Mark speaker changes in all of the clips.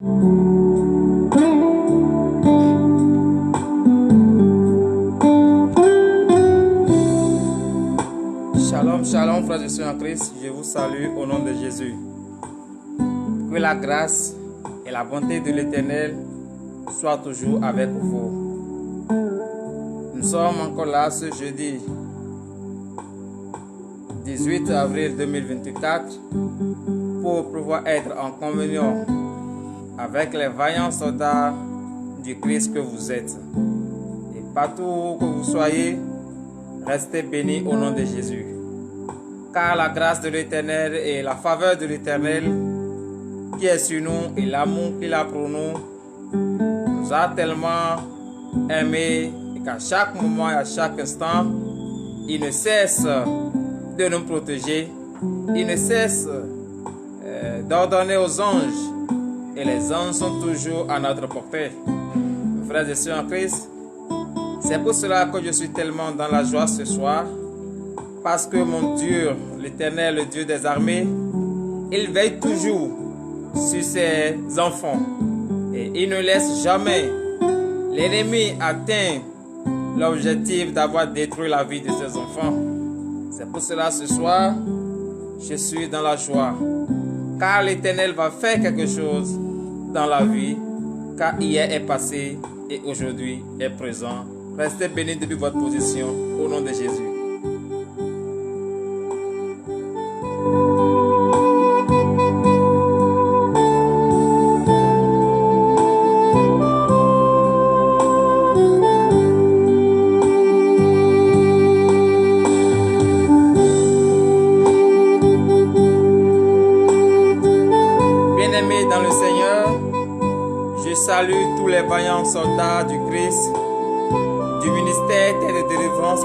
Speaker 1: Shalom, shalom, frères et sœurs en Christ, je vous salue au nom de Jésus. Que la grâce et la bonté de l'Éternel soient toujours avec vous. Nous sommes encore là ce jeudi 18 avril 2024 pour pouvoir être en communion avec les vaillants soldats du Christ que vous êtes. Et partout où que vous soyez, restez bénis au nom de Jésus. Car la grâce de l'Éternel et la faveur de l'Éternel qui est sur nous et l'amour qu'il a pour nous nous a tellement aimés et qu'à chaque moment et à chaque instant, il ne cesse de nous protéger, il ne cesse d'ordonner aux anges et les anges sont toujours à notre portée. Frères et sœurs en Christ, c'est pour cela que je suis tellement dans la joie ce soir, parce que mon Dieu, l'Éternel, le Dieu des armées, il veille toujours sur ses enfants et il ne laisse jamais l'ennemi atteindre l'objectif d'avoir détruit la vie de ses enfants. C'est pour cela ce soir, je suis dans la joie, car l'Éternel va faire quelque chose dans la vie, car hier est passé et aujourd'hui est présent. Restez bénis depuis votre position au nom de Jésus. Bien-aimés dans le Seigneur, je salue tous les vaillants soldats du Christ, du ministère de délivrance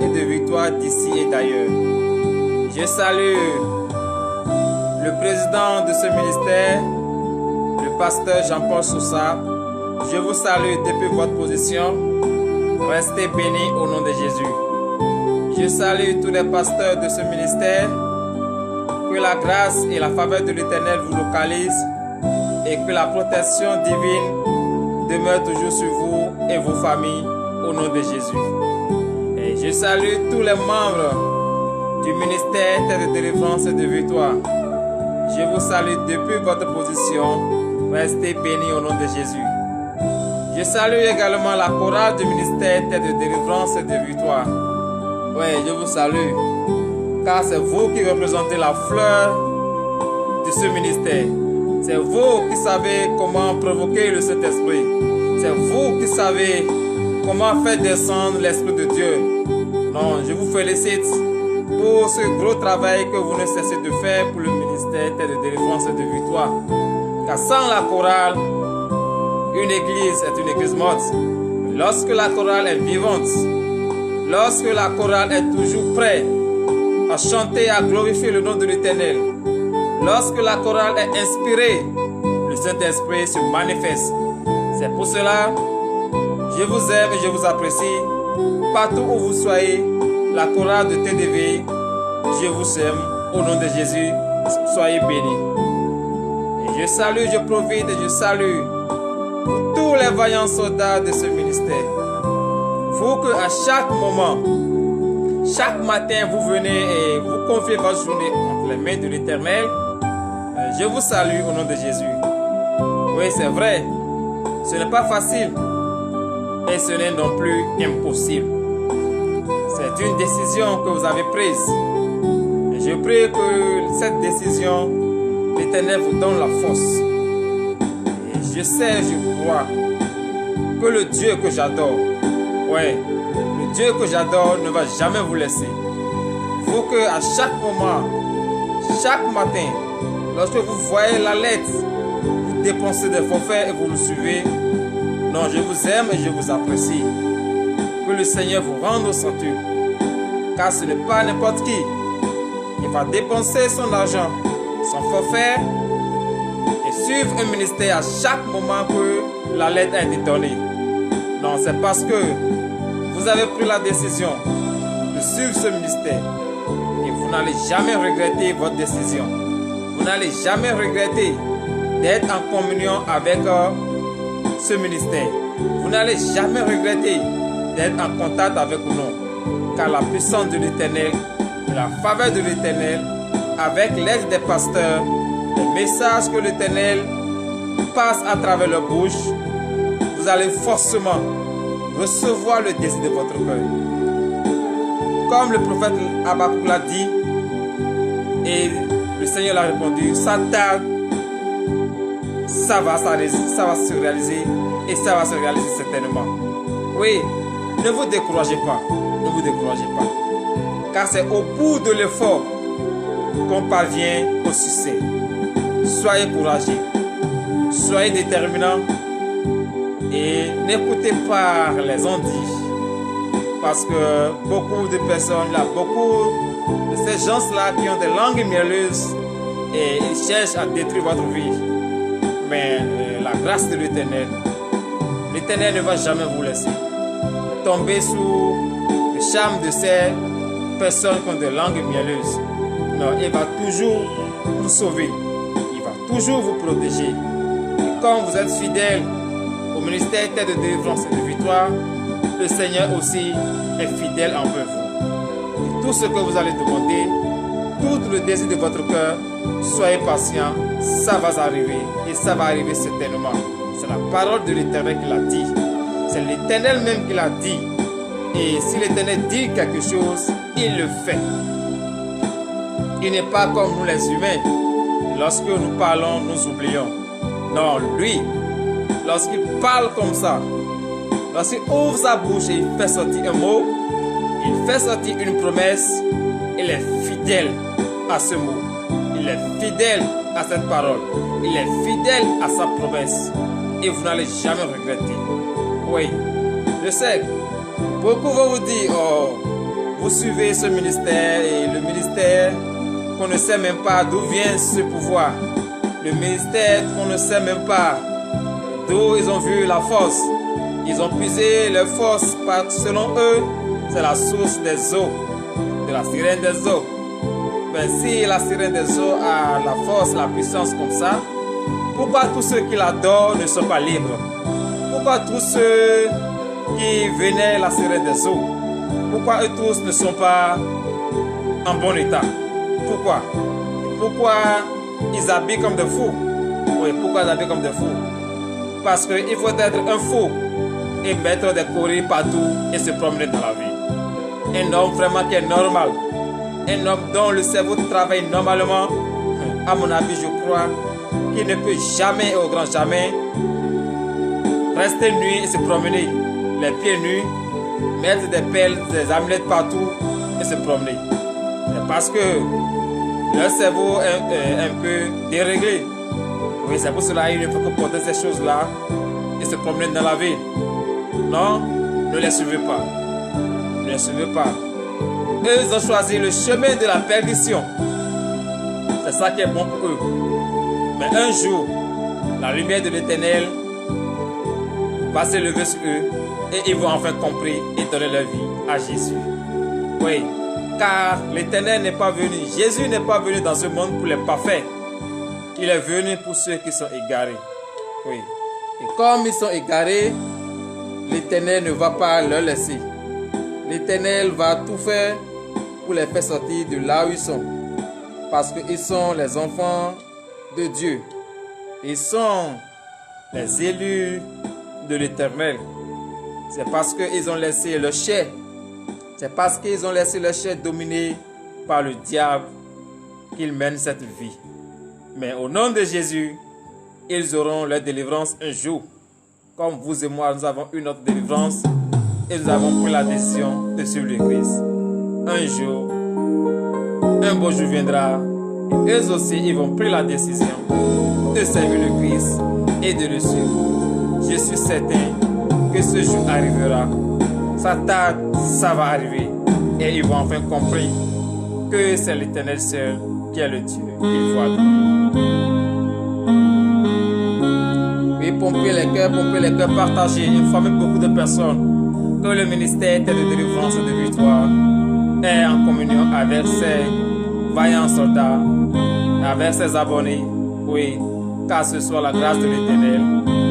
Speaker 1: et de victoire d'ici et d'ailleurs. Je salue le président de ce ministère, le pasteur Jean-Paul Sousa. Je vous salue depuis votre position. Restez bénis au nom de Jésus. Je salue tous les pasteurs de ce ministère. Que la grâce et la faveur de l'Éternel vous localisent et que la protection divine demeure toujours sur vous et vos familles. Au nom de Jésus. Et je salue tous les membres du ministère de délivrance et de victoire. Je vous salue depuis votre position. Restez bénis au nom de Jésus. Je salue également la chorale du ministère de délivrance et de victoire. Oui, je vous salue. Car c'est vous qui représentez la fleur de ce ministère. C'est vous qui savez comment provoquer le Saint-Esprit. C'est vous qui savez comment faire descendre l'Esprit de Dieu. Non, je vous félicite pour ce gros travail que vous ne cessez de faire pour le ministère de délivrance et de victoire. Car sans la chorale, une église est une église morte. Lorsque la chorale est vivante, lorsque la chorale est toujours prête à chanter, à glorifier le nom de l'Éternel, lorsque la chorale est inspirée, le Saint-Esprit se manifeste. C'est pour cela je vous aime et je vous apprécie. Partout où vous soyez, la chorale de TDV, je vous aime. Au nom de Jésus, soyez bénis. Et je salue, je profite et je salue tous les vaillants soldats de ce ministère. Vous que à chaque moment, chaque matin, vous venez et vous confiez votre journée entre les mains de l'Éternel. Je vous salue au nom de Jésus. Oui, c'est vrai, ce n'est pas facile. Et ce n'est non plus impossible. C'est une décision que vous avez prise. Et je prie que cette décision, l'Éternel vous donne la force. Et je sais, je crois que le Dieu que j'adore, ouais, le Dieu que j'adore ne va jamais vous laisser. Vous que à chaque moment, chaque matin, lorsque vous voyez la lettre, vous dépensez des forfaits et vous le suivez. Non, je vous aime et je vous apprécie. Que le Seigneur vous rende au centuple. Car ce n'est pas n'importe qui va dépenser son argent, son forfait et suivre un ministère à chaque moment que la lettre a été donnée. Non, c'est parce que vous avez pris la décision de suivre ce ministère et vous n'allez jamais regretter votre décision. Vous n'allez jamais regretter d'être en communion avec ce ministère. Vous n'allez jamais regretter d'être en contact avec nous, car la puissance de l'Éternel, la faveur de l'Éternel, avec l'aide des pasteurs, les messages que l'Éternel passe à travers leur bouche, vous allez forcément recevoir le désir de votre cœur. Comme le prophète Habakkuk l'a dit, et le Seigneur l'a répondu, ça tarde, ça va se réaliser et ça va se réaliser certainement. Oui, ne vous découragez pas, ne vous découragez pas, car c'est au bout de l'effort qu'on parvient au succès. Soyez courageux, soyez déterminants et n'écoutez pas les on-dit, parce que beaucoup de personnes, là, beaucoup de ces gens-là qui ont des langues mielleuses et ils cherchent à détruire votre vie. Mais la grâce de l'Éternel, l'Éternel ne va jamais vous laisser tomber sous le charme de ces personnes qui ont des langues mielleuses. Non, il va toujours vous sauver, il va toujours vous protéger. Et comme vous êtes fidèle au ministère de délivrance et de victoire, le Seigneur aussi est fidèle envers vous. Et tout ce que vous allez demander, tout le désir de votre cœur, soyez patient, ça va arriver et ça va arriver certainement. C'est la parole de l'Éternel qui l'a dit. C'est l'Éternel même qui l'a dit. Et si l'Éternel dit quelque chose, il le fait. Il n'est pas comme nous les humains. Lorsque nous parlons, nous oublions. Non, lui, lorsqu'il parle comme ça, lorsqu'il ouvre sa bouche et il fait sortir un mot, il fait sortir une promesse, il est fidèle à ce mot. Il est fidèle à cette parole. Il est fidèle à sa promesse. Et vous n'allez jamais regretter. Oui, je sais. Beaucoup vont vous dire, oh, vous suivez ce ministère et le ministère qu'on ne sait même pas d'où vient ce pouvoir. Le ministère qu'on ne sait même pas d'où ils ont vu la force. Ils ont puisé leur force selon eux, c'est la source des eaux, de la sirène des eaux. Mais si la sirène des eaux a la force, la puissance comme ça, pourquoi tous ceux qui l'adorent ne sont pas libres? Pourquoi tous ceux qui venaient la sirène des eaux, pourquoi eux tous ne sont pas en bon état? Pourquoi? Pourquoi ils habillent comme des fous? Oui, pourquoi ils habillent comme des fous? Parce qu'il faut être un fou et mettre des courir partout et se promener dans la vie. Un homme vraiment qui est normal, un homme dont le cerveau travaille normalement, à mon avis, je crois qu'il ne peut jamais et au grand jamais rester nu et se promener les pieds nus, mettre des pelles, des amulettes partout et se promener. C'est parce que leur cerveau est un peu déréglé. Oui, c'est pour cela qu'il ne faut que porter ces choses-là et se promener dans la ville. Non, ne les suivez pas. Ne les suivez pas. Eux, ils ont choisi le chemin de la perdition. C'est ça qui est bon pour eux. Mais un jour, la lumière de l'Éternel va se lever sur eux et ils vont enfin comprendre et donner leur vie à Jésus. Oui, car l'Éternel n'est pas venu, Jésus n'est pas venu dans ce monde pour les parfaits. Il est venu pour ceux qui sont égarés. Oui. Et comme ils sont égarés, l'Éternel ne va pas leur laisser. L'Éternel va tout faire pour les faire sortir de là où ils sont. Parce qu'ils sont les enfants de Dieu. Ils sont les élus de l'Éternel. C'est parce qu'ils ont laissé leur chair. C'est parce qu'ils ont laissé leur chair dominée par le diable qu'ils mènent cette vie. Mais au nom de Jésus, ils auront leur délivrance un jour. Comme vous et moi, nous avons eu notre délivrance et nous avons pris la décision de suivre le Christ. Un jour, un beau jour viendra et eux aussi, ils vont prendre la décision de servir le Christ et de le suivre. Je suis certain que ce jour arrivera. Ça tarde, ça va arriver. Et ils vont enfin comprendre que c'est l'Éternel seul qui est le Dieu qu'il faut adorer. Oui, pomper les cœurs, partager, informer beaucoup de personnes que le ministère de délivrance et de victoire est en communion avec ses vaillants soldats, avec ses abonnés. Oui, car ce soit la grâce de l'Éternel,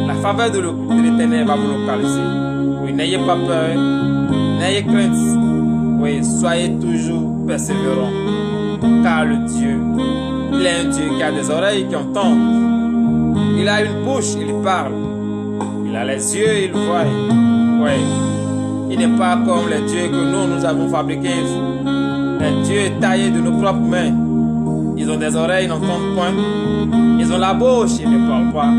Speaker 1: la faveur de l'Éternel va vous localiser. Oui, n'ayez pas peur, n'ayez crainte. Oui, soyez toujours persévérants, car le Dieu, il est un Dieu qui a des oreilles qui entendent. Il a une bouche, il parle. Il a les yeux, il voit. Oui, il n'est pas comme les dieux que nous avons fabriqués. Les dieux taillés de nos propres mains. Ils ont des oreilles, ils n'entendent point. Ils ont la bouche, ils ne parlent pas.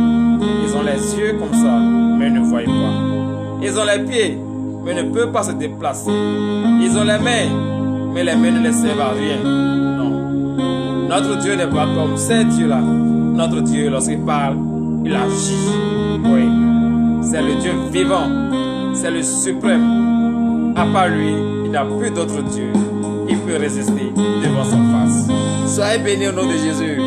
Speaker 1: Ils ont les yeux comme ça, mais ils ne voient pas. Ils ont les pieds, mais ne peuvent pas se déplacer. Ils ont les mains, mais les mains ne les servent à rien. Non. Notre Dieu n'est pas comme ces dieux-là. Notre Dieu, lorsqu'il parle, il agit. Oui. C'est le Dieu vivant. C'est le suprême. À part lui, il n'y a plus d'autre Dieu qui peut résister devant sa face. Soyez bénis au nom de Jésus.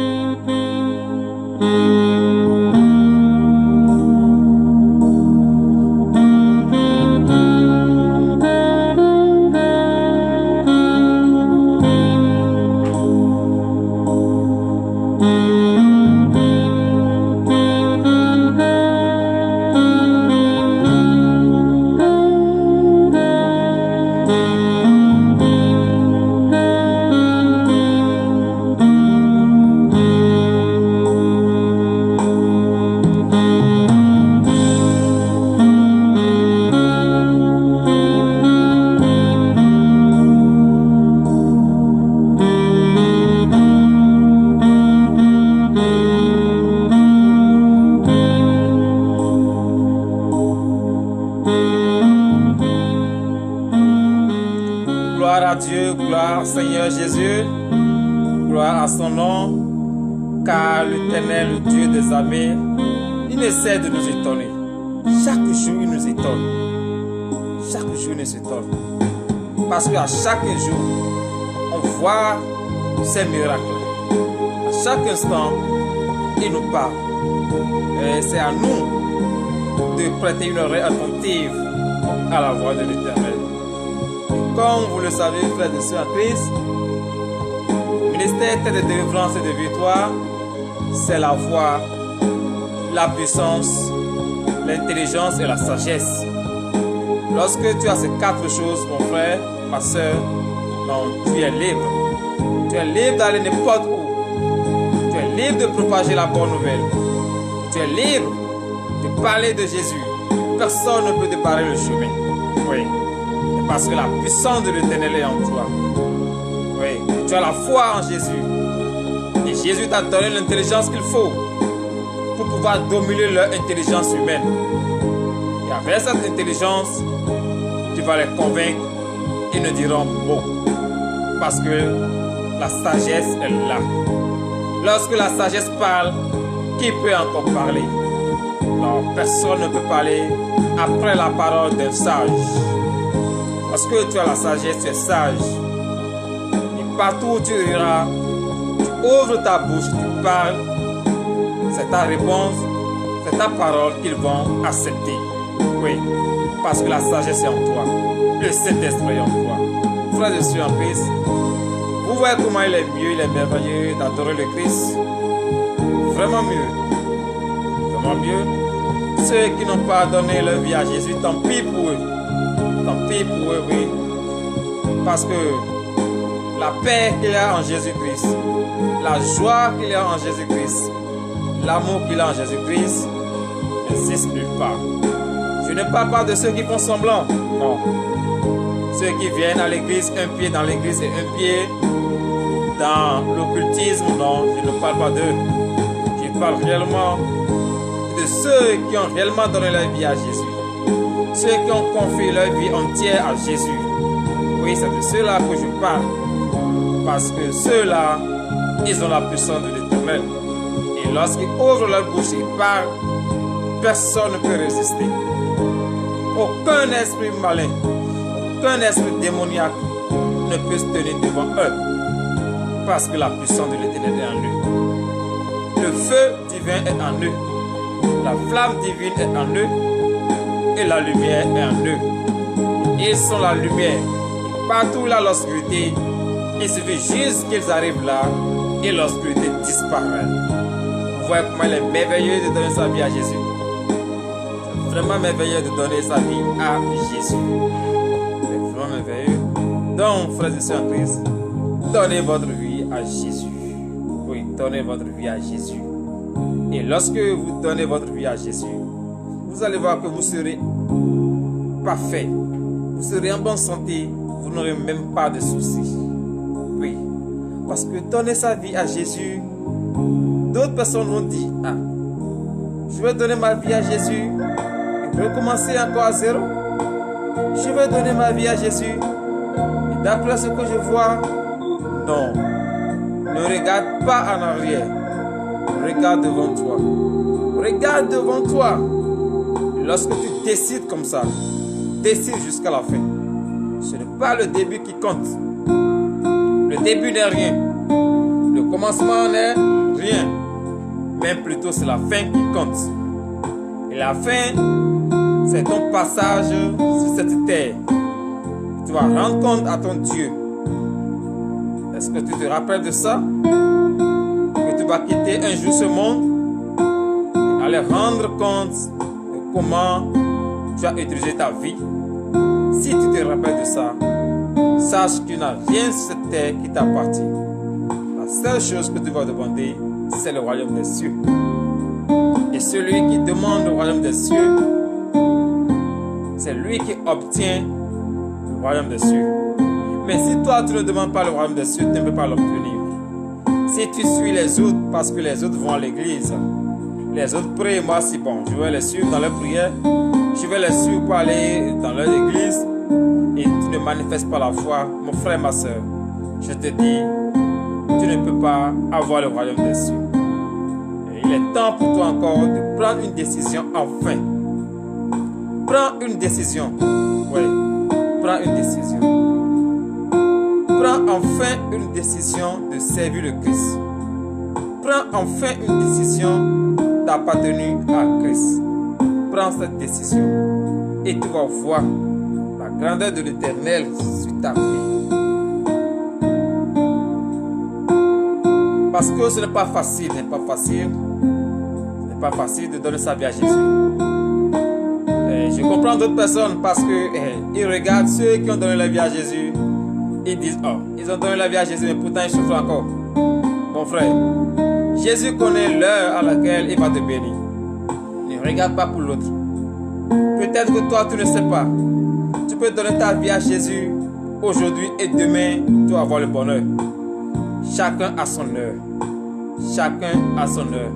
Speaker 1: Gloire à Dieu, gloire au Seigneur Jésus, gloire à son nom, car l'Éternel, le Dieu des armées, il essaie de nous étonner. Chaque jour, il nous étonne. Chaque jour, il nous étonne. Parce qu'à chaque jour, on voit ses miracles. À chaque instant, il nous parle. Et c'est à nous de prêter une oreille attentive à la voix de l'Éternel. Comme vous le savez, frères et sœurs en Christ, le ministère de délivrance et de victoire, c'est la foi, la puissance, l'intelligence et la sagesse. Lorsque tu as ces quatre choses, mon frère, ma soeur, tu es libre. Tu es libre d'aller n'importe où. Tu es libre de propager la bonne nouvelle. Tu es libre de parler de Jésus. Personne ne peut te barrer le chemin. Oui. Parce que la puissance de l'Éternel est en toi. Oui. Tu as la foi en Jésus. Et Jésus t'a donné l'intelligence qu'il faut pour pouvoir dominer leur intelligence humaine. Et avec cette intelligence, tu vas les convaincre et ne diront mot. Parce que la sagesse est là. Lorsque la sagesse parle, qui peut encore parler? Non, personne ne peut parler après la parole d'un sage. Parce que tu as la sagesse, tu es sage. Et partout où tu iras, tu ouvres ta bouche, tu parles. C'est ta réponse, c'est ta parole qu'ils vont accepter. Oui, parce que la sagesse est en toi. Le Saint-Esprit est en toi. Frères et sœurs en Christ, vous voyez comment il est mieux, il est merveilleux d'adorer le Christ. Vraiment mieux. Vraiment mieux. Ceux qui n'ont pas donné leur vie à Jésus, tant pis pour eux. Tant pis pour eux, oui. Parce que la paix qu'il y a en Jésus-Christ, la joie qu'il y a en Jésus-Christ, l'amour qu'il a en Jésus-Christ, n'existe nulle part. Je ne parle pas de ceux qui font semblant, non. Ceux qui viennent à l'église, un pied dans l'église et un pied dans l'occultisme, non, je ne parle pas d'eux. Je parle réellement de ceux qui ont réellement donné leur vie à Jésus. Ceux qui ont confié leur vie entière à Jésus. Oui, c'est de ceux-là que je parle. Parce que ceux-là, ils ont la puissance de l'Éternel. Et lorsqu'ils ouvrent leur bouche et parlent, personne ne peut résister. Aucun esprit malin, aucun esprit démoniaque ne peut se tenir devant eux. Parce que la puissance de l'Éternel est en eux. Le feu divin est en eux. La flamme divine est en eux. Et la lumière est en eux. Ils sont la lumière. Partout là l'obscurité, il suffit juste qu'ils arrivent là et l'obscurité disparaît. voyez comment il est merveilleux de donner sa vie à Jésus. C'est vraiment merveilleux de donner sa vie à Jésus. C'est vraiment merveilleux. Donc, frères et sœurs en Christ, donnez votre vie à Jésus. Oui, donnez votre vie à Jésus. Et lorsque vous donnez votre vie à Jésus, vous allez voir que vous serez parfait. Vous serez en bonne santé. Vous n'aurez même pas de soucis. Oui. Parce que donner sa vie à Jésus, d'autres personnes vont dire, ah, je vais donner ma vie à Jésus et recommencer encore à zéro. Je vais donner ma vie à Jésus. Et d'après ce que je vois, non. Ne regarde pas en arrière. Regarde devant toi. Regarde devant toi. Lorsque tu décides comme ça, décide jusqu'à la fin. Ce n'est pas le début qui compte. Le début n'est rien. Le commencement n'est rien. Mais plutôt c'est la fin qui compte. Et la fin, c'est ton passage sur cette terre. Tu vas rendre compte à ton Dieu. Est-ce que tu te rappelles de ça? Que tu vas quitter un jour ce monde et aller rendre compte de comment tu as utilisé ta vie. Si tu te rappelles de ça, sache que tu n'as rien sur cette terre qui t'appartient. La seule chose que tu vas demander, c'est le royaume des cieux. Et celui qui demande le royaume des cieux, c'est lui qui obtient le royaume des cieux. Mais si toi tu ne demandes pas le royaume des cieux, tu ne peux pas l'obtenir. Si tu suis les autres parce que les autres vont à l'église, les autres prient, moi si bon, je vais les suivre dans leur prière, je vais les suivre pour aller dans leur église, et tu ne manifestes pas la foi, mon frère, ma soeur, je te dis, tu ne peux pas avoir le royaume des cieux. Et il est temps pour toi encore de prendre une décision enfin. Prends une décision. Oui, prends une décision. Prends enfin une décision de servir le Christ. Prends enfin une décision d'appartenir à Christ. Prends cette décision et tu vas voir la grandeur de l'Éternel sur ta vie. Parce que ce n'est pas facile, ce n'est pas facile de donner sa vie à Jésus. Et je comprends d'autres personnes parce que ils regardent ceux qui ont donné la vie à Jésus. Ils disent, oh, ils ont donné la vie à Jésus, mais pourtant ils souffrent encore. Mon frère, Jésus connaît l'heure à laquelle il va te bénir. Ne regarde pas pour l'autre. Peut-être que toi, tu ne sais pas. Tu peux donner ta vie à Jésus aujourd'hui et demain, tu vas avoir le bonheur. Chacun a son heure. Chacun a son heure.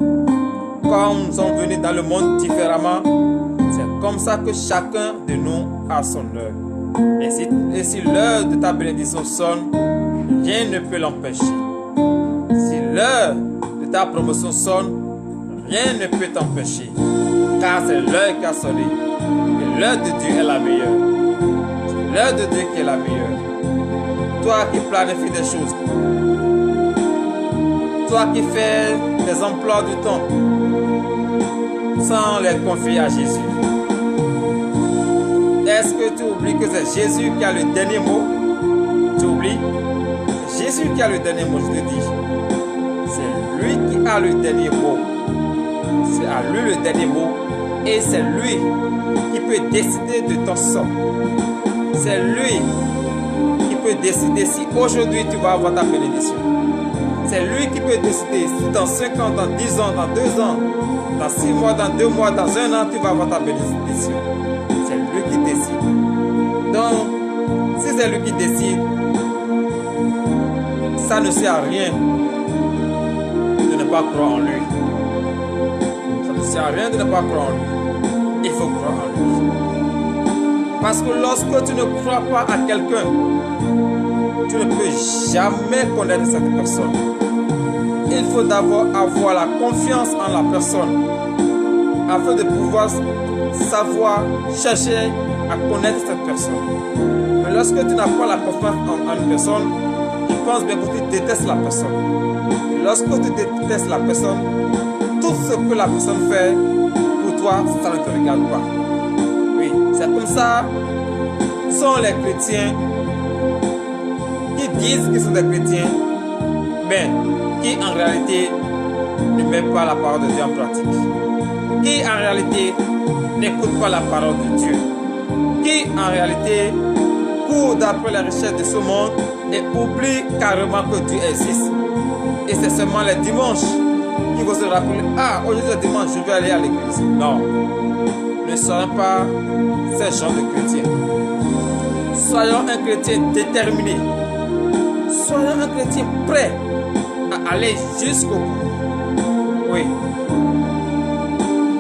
Speaker 1: Comme nous sommes venus dans le monde différemment, c'est comme ça que chacun de nous a son heure. Et si l'heure de ta bénédiction sonne, rien ne peut l'empêcher. Si l'heure de ta promotion sonne, rien ne peut t'empêcher. Car c'est l'heure qui a sonné. Et l'heure de Dieu est la meilleure. C'est l'heure de Dieu qui est la meilleure. Toi qui planifies des choses. Toi qui fais des emplois du temps sans les confier à Jésus. Est-ce que tu oublies que c'est Jésus qui a le dernier mot? Tu oublies? C'est Jésus qui a le dernier mot, je te dis. C'est lui qui a le dernier mot. C'est à lui le dernier mot. Et c'est lui qui peut décider de ton sort. C'est lui qui peut décider si aujourd'hui tu vas avoir ta bénédiction. C'est lui qui peut décider si dans 5 ans, dans 10 ans, dans 2 ans, dans 6 mois, dans 2 mois, dans 1 an, tu vas avoir ta bénédiction. C'est lui qui décide. Donc, si c'est lui qui décide, ça ne sert à rien de ne pas croire en lui. Ça ne sert à rien de ne pas croire en lui. Il faut croire en lui. Parce que lorsque tu ne crois pas à quelqu'un, tu ne peux jamais connaître cette personne. Il faut d'abord avoir la confiance en la personne afin de pouvoir savoir, chercher à connaître cette personne. Mais lorsque tu n'as pas la confiance en une personne, je pense bien que tu détestes la personne. Et lorsque tu détestes la personne, tout ce que la personne fait, pour toi, ça ne te regarde pas. Oui, c'est comme ça sont les chrétiens qui disent qu'ils sont des chrétiens, mais qui en réalité ne met pas la parole de Dieu en pratique, qui en réalité n'écoute pas la parole de Dieu, qui en réalité court d'après la richesse de ce monde et oublie carrément que Dieu existe. Et c'est seulement les dimanches qu'il faut se rappeler, ah, aujourd'hui c'est dimanche, je vais aller à l'église. Non, ne soyons pas ces gens de chrétiens. Soyons un chrétien déterminé. Soyons un chrétien prêt à aller jusqu'au bout. Oui.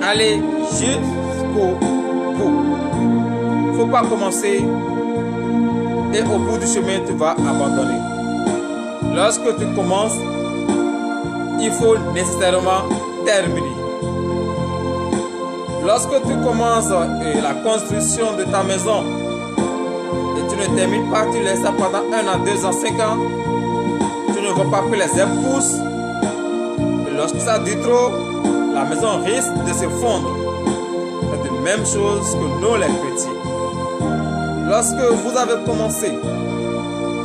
Speaker 1: Aller jusqu'au bout. Il ne faut pas commencer et au bout du chemin, tu vas abandonner. Lorsque tu commences, il faut nécessairement terminer. Lorsque tu commences la construction de ta maison et tu ne termines pas, tu laisses ça pendant 1 an, 2 ans, 5 ans, tu ne vois pas que les ailes poussent. Et lorsque ça dure trop, la maison risque de se fondre. C'est la même chose que nous les chrétiens. Lorsque vous avez commencé,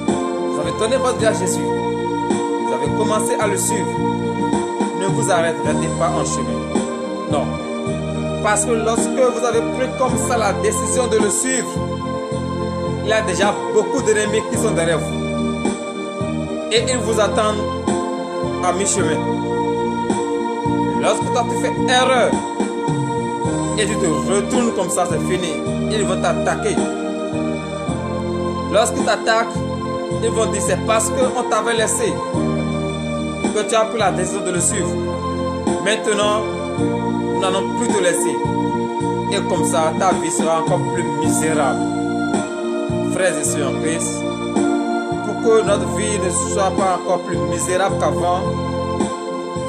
Speaker 1: vous avez donné votre vie à Jésus, vous avez commencé à le suivre, ne vous arrêtez pas en chemin. Non. Parce que lorsque vous avez pris comme ça la décision de le suivre, il y a déjà beaucoup d'ennemis qui sont derrière vous. Et ils vous attendent à mi-chemin. Lorsque toi tu fais erreur et tu te retournes comme ça, c'est fini. Ils vont t'attaquer. Lorsque tu t'attaques, ils vont dire c'est parce qu'on t'avait laissé que tu as pris la décision de le suivre. Maintenant, nous n'allons plus te laisser. Et comme ça, ta vie sera encore plus misérable. Frères et sœurs en Christ, pour que notre vie ne soit pas encore plus misérable qu'avant,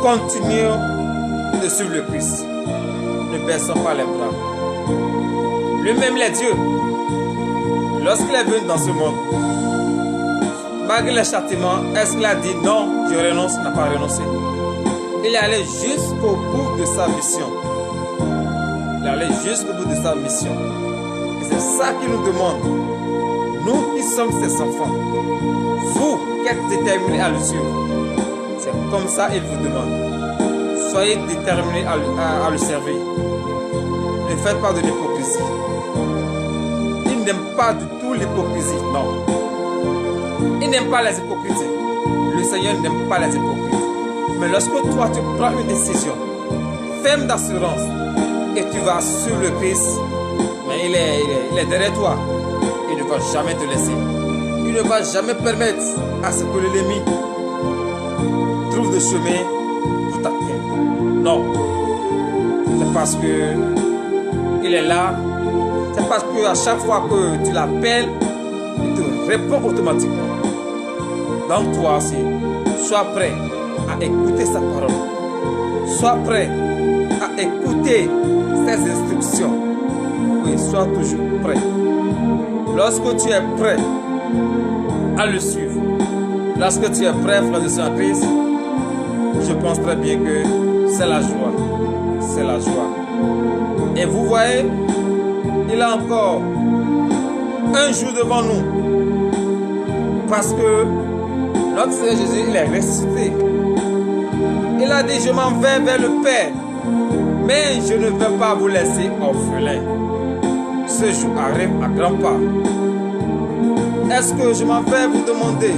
Speaker 1: continuons de suivre le Christ. Ne baissons pas les bras. Lui-même, il est Dieu. Lorsqu'il est venu dans ce monde, malgré les châtiments, est-ce qu'il a dit non, je renonce, n'a pas renoncé? Il est allé jusqu'au bout de sa mission. Il est allé jusqu'au bout de sa mission. Et c'est ça qu'il nous demande. Nous qui sommes ses enfants, vous qui êtes déterminés à le suivre, c'est comme ça qu'il vous demande. Soyez déterminés à le servir. Ne faites pas de l'hypocrisie. Il n'aime pas du tout l'hypocrisie, non. Il n'aime pas les hypocrites. Le Seigneur n'aime pas les hypocrites. Mais lorsque toi tu prends une décision ferme d'assurance et tu vas sur le Christ, mais il est derrière toi. Il ne va jamais te laisser. Il ne va jamais permettre à ce que l'ennemi trouve de chemin pour t'atteindre. Non. C'est parce que il est là. C'est parce qu'à chaque fois que tu l'appelles, il te répond automatiquement. Donc toi aussi, sois prêt à écouter sa parole. Sois prêt à écouter ses instructions. Oui, sois toujours prêt. Lorsque tu es prêt à le suivre, lorsque tu es prêt, frère de Saint-Christ, je pense très bien que c'est la joie. C'est la joie. Et vous voyez, il a encore un jour devant nous. Parce que notre Seigneur Jésus, il est ressuscité. Il a dit, je m'en vais vers le Père, mais je ne vais pas vous laisser orphelins. Ce jour arrive à grands pas. Est-ce que je m'en vais vous demander,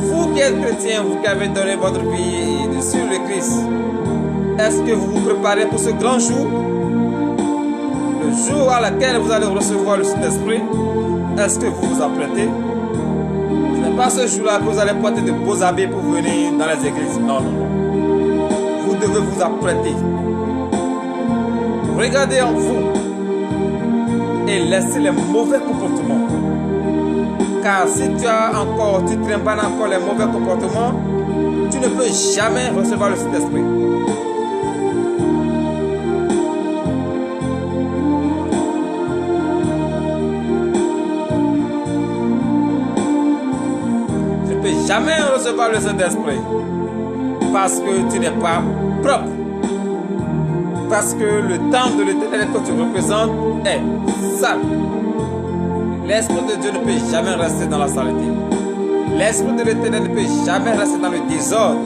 Speaker 1: vous qui êtes chrétiens, vous qui avez donné votre vie sur le Christ, est-ce que vous vous préparez pour ce grand jour? Le jour à laquelle vous allez recevoir le Saint-Esprit, est-ce que vous vous apprêtez? Ce n'est pas ce jour-là que vous allez porter de beaux habits pour venir dans les églises. Non, non, non. Vous devez vous apprêter. Regardez en vous et laissez les mauvais comportements. Car si tu trimbales encore les mauvais comportements, tu ne peux jamais recevoir le Saint-Esprit. Tu ne peux jamais recevoir le Saint-Esprit parce que tu n'es pas propre. Parce que le temple de l'Éternel que tu représentes est sale. L'Esprit de Dieu ne peut jamais rester dans la saleté. L'Esprit de l'Éternel ne peut jamais rester dans le désordre.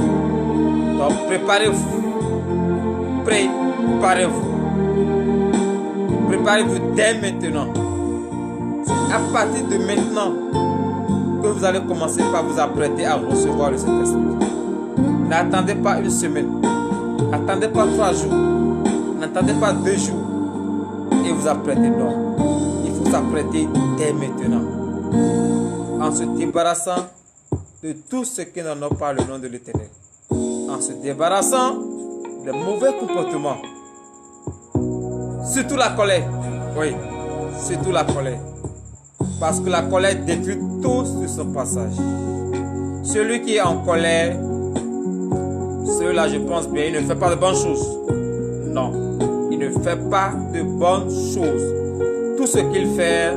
Speaker 1: Donc préparez-vous. préparez-vous. Préparez-vous dès maintenant. C'est à partir de maintenant que vous allez commencer par vous apprêter à recevoir le Saint-Esprit. N'attendez pas une semaine. N'attendez pas 3 jours. N'attendez pas 2 jours. Et vous apprêtez. Non. Il faut s'apprêter dès maintenant. En se débarrassant de tout ce qui n'en a pas le nom de l'Éternel. En se débarrassant des mauvais comportements. Surtout la colère. Oui, surtout la colère. Parce que la colère détruit tout sur son passage. Celui qui est en colère, celui-là, je pense bien, il ne fait pas de bonnes choses. Non, il ne fait pas de bonnes choses. Tout ce qu'il fait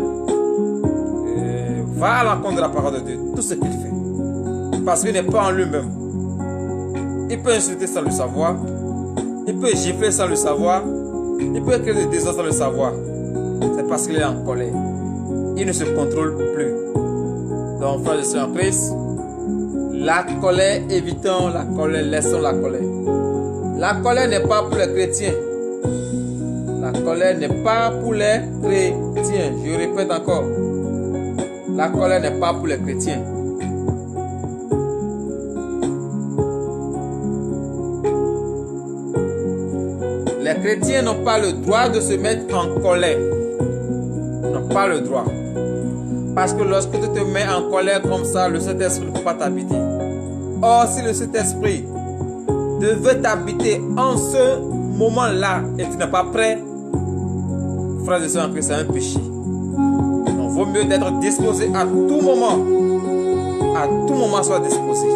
Speaker 1: va à l'encontre de la parole de Dieu. Tout ce qu'il fait. Parce qu'il n'est pas en lui-même. Il peut insulter sans le savoir. Il peut gifler sans le savoir. Il peut créer des désordres sans le savoir. C'est parce qu'il est en colère. Il ne se contrôle plus. Donc, frères et sœurs en Christ, la colère, évitons la colère, laissons la colère. La colère n'est pas pour les chrétiens. La colère n'est pas pour les chrétiens. Je répète encore. La colère n'est pas pour les chrétiens. Les chrétiens n'ont pas le droit de se mettre en colère. Ils n'ont pas le droit. Parce que lorsque tu te mets en colère comme ça, le Saint-Esprit ne peut pas t'habiter. Or, si le Saint-Esprit devait t'habiter en ce moment-là et tu n'es pas prêt, frères et sœurs en Christ, c'est un péché. Donc, vaut mieux d'être disposé à tout moment. À tout moment, sois disposé.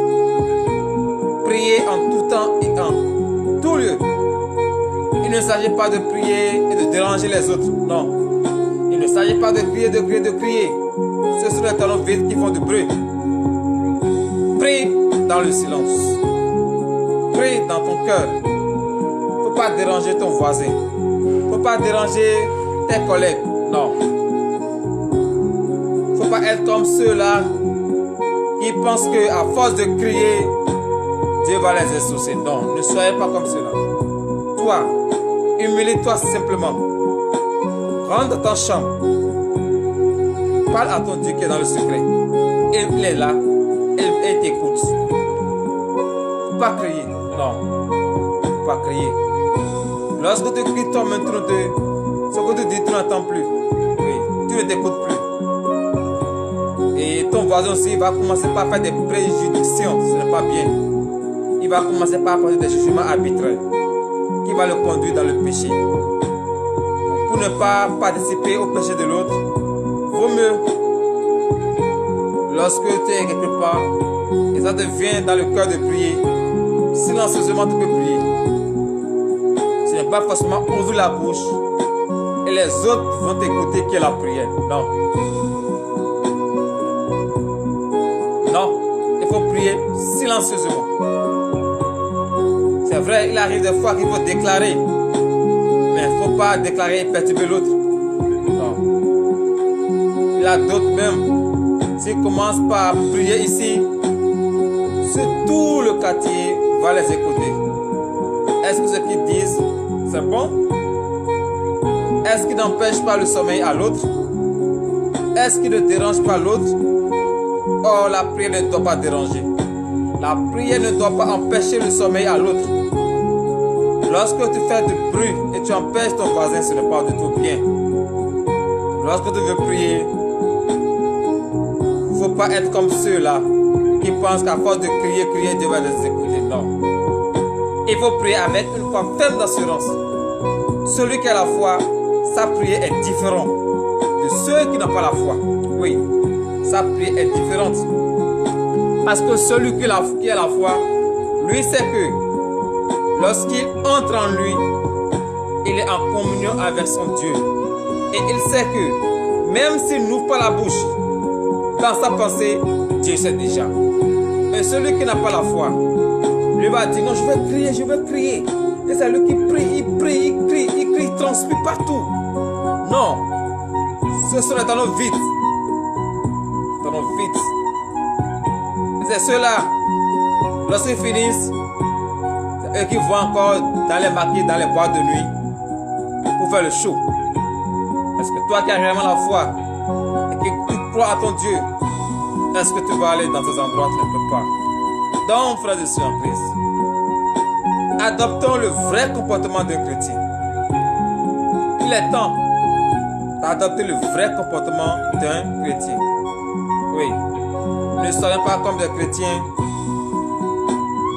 Speaker 1: Priez en tout temps et en tout lieu. Il ne s'agit pas de prier et de déranger les autres. Non. Il ne s'agit pas de crier, de crier, de crier. Ce sont les talons vides qui font du bruit. Prie dans le silence. Prie dans ton cœur. Il ne faut pas déranger ton voisin. Il ne faut pas déranger tes collègues. Non. Il ne faut pas être comme ceux-là qui pensent qu'à force de crier, Dieu va les exaucer. Non, ne soyez pas comme ceux-là. Toi, humilie-toi simplement. Rentre dans ta chambre. Parle à ton Dieu qui est dans le secret. Il est là. Il t'écoute. Faut pas crier. Non. Faut pas crier. Lorsque tu cries, toi maintenant, ce que tu dis, tu n'entends plus. Oui. Tu ne t'écoutes plus. Et ton voisin aussi va commencer par faire des préjudictions. Ce n'est pas bien. Il va commencer par passer des jugements arbitraires qui va le conduire dans le péché. Pour ne pas participer au péché de l'autre, vaut mieux, lorsque tu es quelque part et ça te vient dans le cœur de prier, silencieusement tu peux prier. Ce n'est pas forcément ouvrir la bouche et les autres vont t'écouter qui est la prière. Non. Non, il faut prier silencieusement. C'est vrai, il arrive des fois qu'il faut déclarer. Mais il ne faut pas déclarer et perturber l'autre. Non. Il y a d'autres même. S'ils commencent par prier ici, tout le quartier va les écouter. Est-ce que ce qu'ils disent, c'est bon? Est-ce qu'ils n'empêchent pas le sommeil à l'autre? Est-ce qu'ils ne dérangent pas l'autre? Or, la prière ne doit pas déranger. La prière ne doit pas empêcher le sommeil à l'autre. Lorsque tu fais du bruit et tu empêches ton voisin, ce n'est pas du tout bien. Lorsque tu veux prier, il ne faut pas être comme ceux-là qui pensent qu'à force de crier, Dieu va les écouter. Non. Il faut prier avec une foi ferme d'assurance. Celui qui a la foi, sa prière est différente de ceux qui n'ont pas la foi. Oui, sa prière est différente. Parce que celui qui a la foi, lui sait que lorsqu'il entre en lui, il est en communion avec son Dieu. Et il sait que même s'il n'ouvre pas la bouche, dans sa pensée, Dieu sait déjà. Et celui qui n'a pas la foi, lui va dire, non, je vais crier. Et c'est lui qui prie, il crie, il transpire partout. Non, ce sont les talons vides. Talons vides. Et c'est ceux-là, lorsqu'ils finissent, eux qui vont encore dans les maquis, dans les boîtes de nuit pour faire le show. Est-ce que toi qui as réellement la foi et que tu crois à ton Dieu, est-ce que tu vas aller dans ces endroits? Tu ne peux pas. Donc, frères et sœurs en Christ, adoptons le vrai comportement d'un chrétien. Il est temps d'adopter le vrai comportement d'un chrétien. Oui, ne soyons pas comme des chrétiens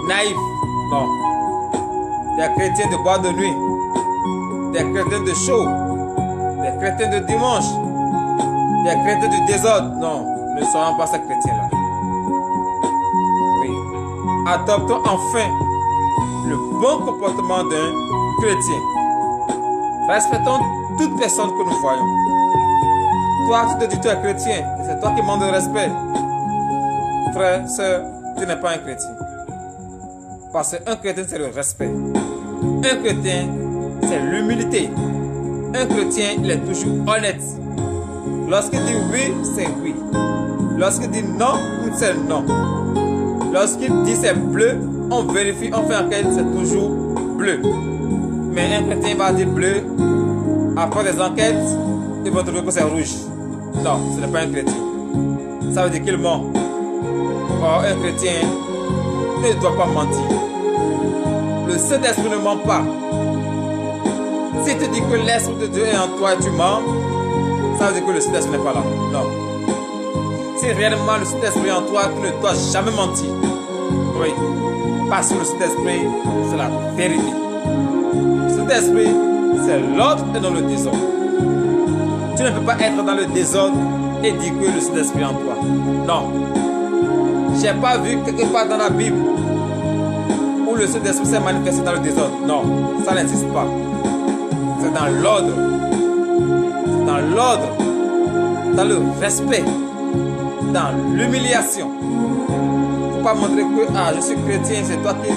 Speaker 1: naïfs, non. Des chrétiens de boîte de nuit, des chrétiens de show, des chrétiens de dimanche, des chrétiens du désordre. Non, ne soyons pas ces chrétiens-là. Oui, adoptons enfin le bon comportement d'un chrétien. Respectons toute personne que nous voyons. Toi, tu te dis que tu es chrétien, et c'est toi qui manques de respect. Frère, sœur, tu n'es pas un chrétien. Parce qu'un chrétien, c'est le respect. Un chrétien, c'est l'humilité. Un chrétien, il est toujours honnête. Lorsqu'il dit oui, c'est oui. Lorsqu'il dit non, c'est non. Lorsqu'il dit c'est bleu, on vérifie, on fait enquête, c'est toujours bleu. Mais un chrétien va dire bleu, après des enquêtes, il va trouver que c'est rouge. Non, ce n'est pas un chrétien. Ça veut dire qu'il ment. Or, un chrétien ne doit pas mentir. Le Saint-Esprit ne ment pas. Si tu dis que l'Esprit de Dieu est en toi et tu mens, ça veut dire que le Saint-Esprit n'est pas là. Non. Si réellement le Saint-Esprit est en toi, tu ne dois jamais mentir. Oui. Parce que le Saint-Esprit, c'est la vérité. Le Saint-Esprit, c'est l'ordre et non le désordre. Tu ne peux pas être dans le désordre et dire que le Saint-Esprit est en toi. Non. Je n'ai pas vu quelque part dans la Bible où le Saint-Esprit s'est manifesté dans le désordre. Non, ça n'existe pas. C'est dans l'ordre. C'est dans l'ordre. Dans le respect. Dans l'humiliation. Il ne faut pas montrer que je suis chrétien, c'est toi qui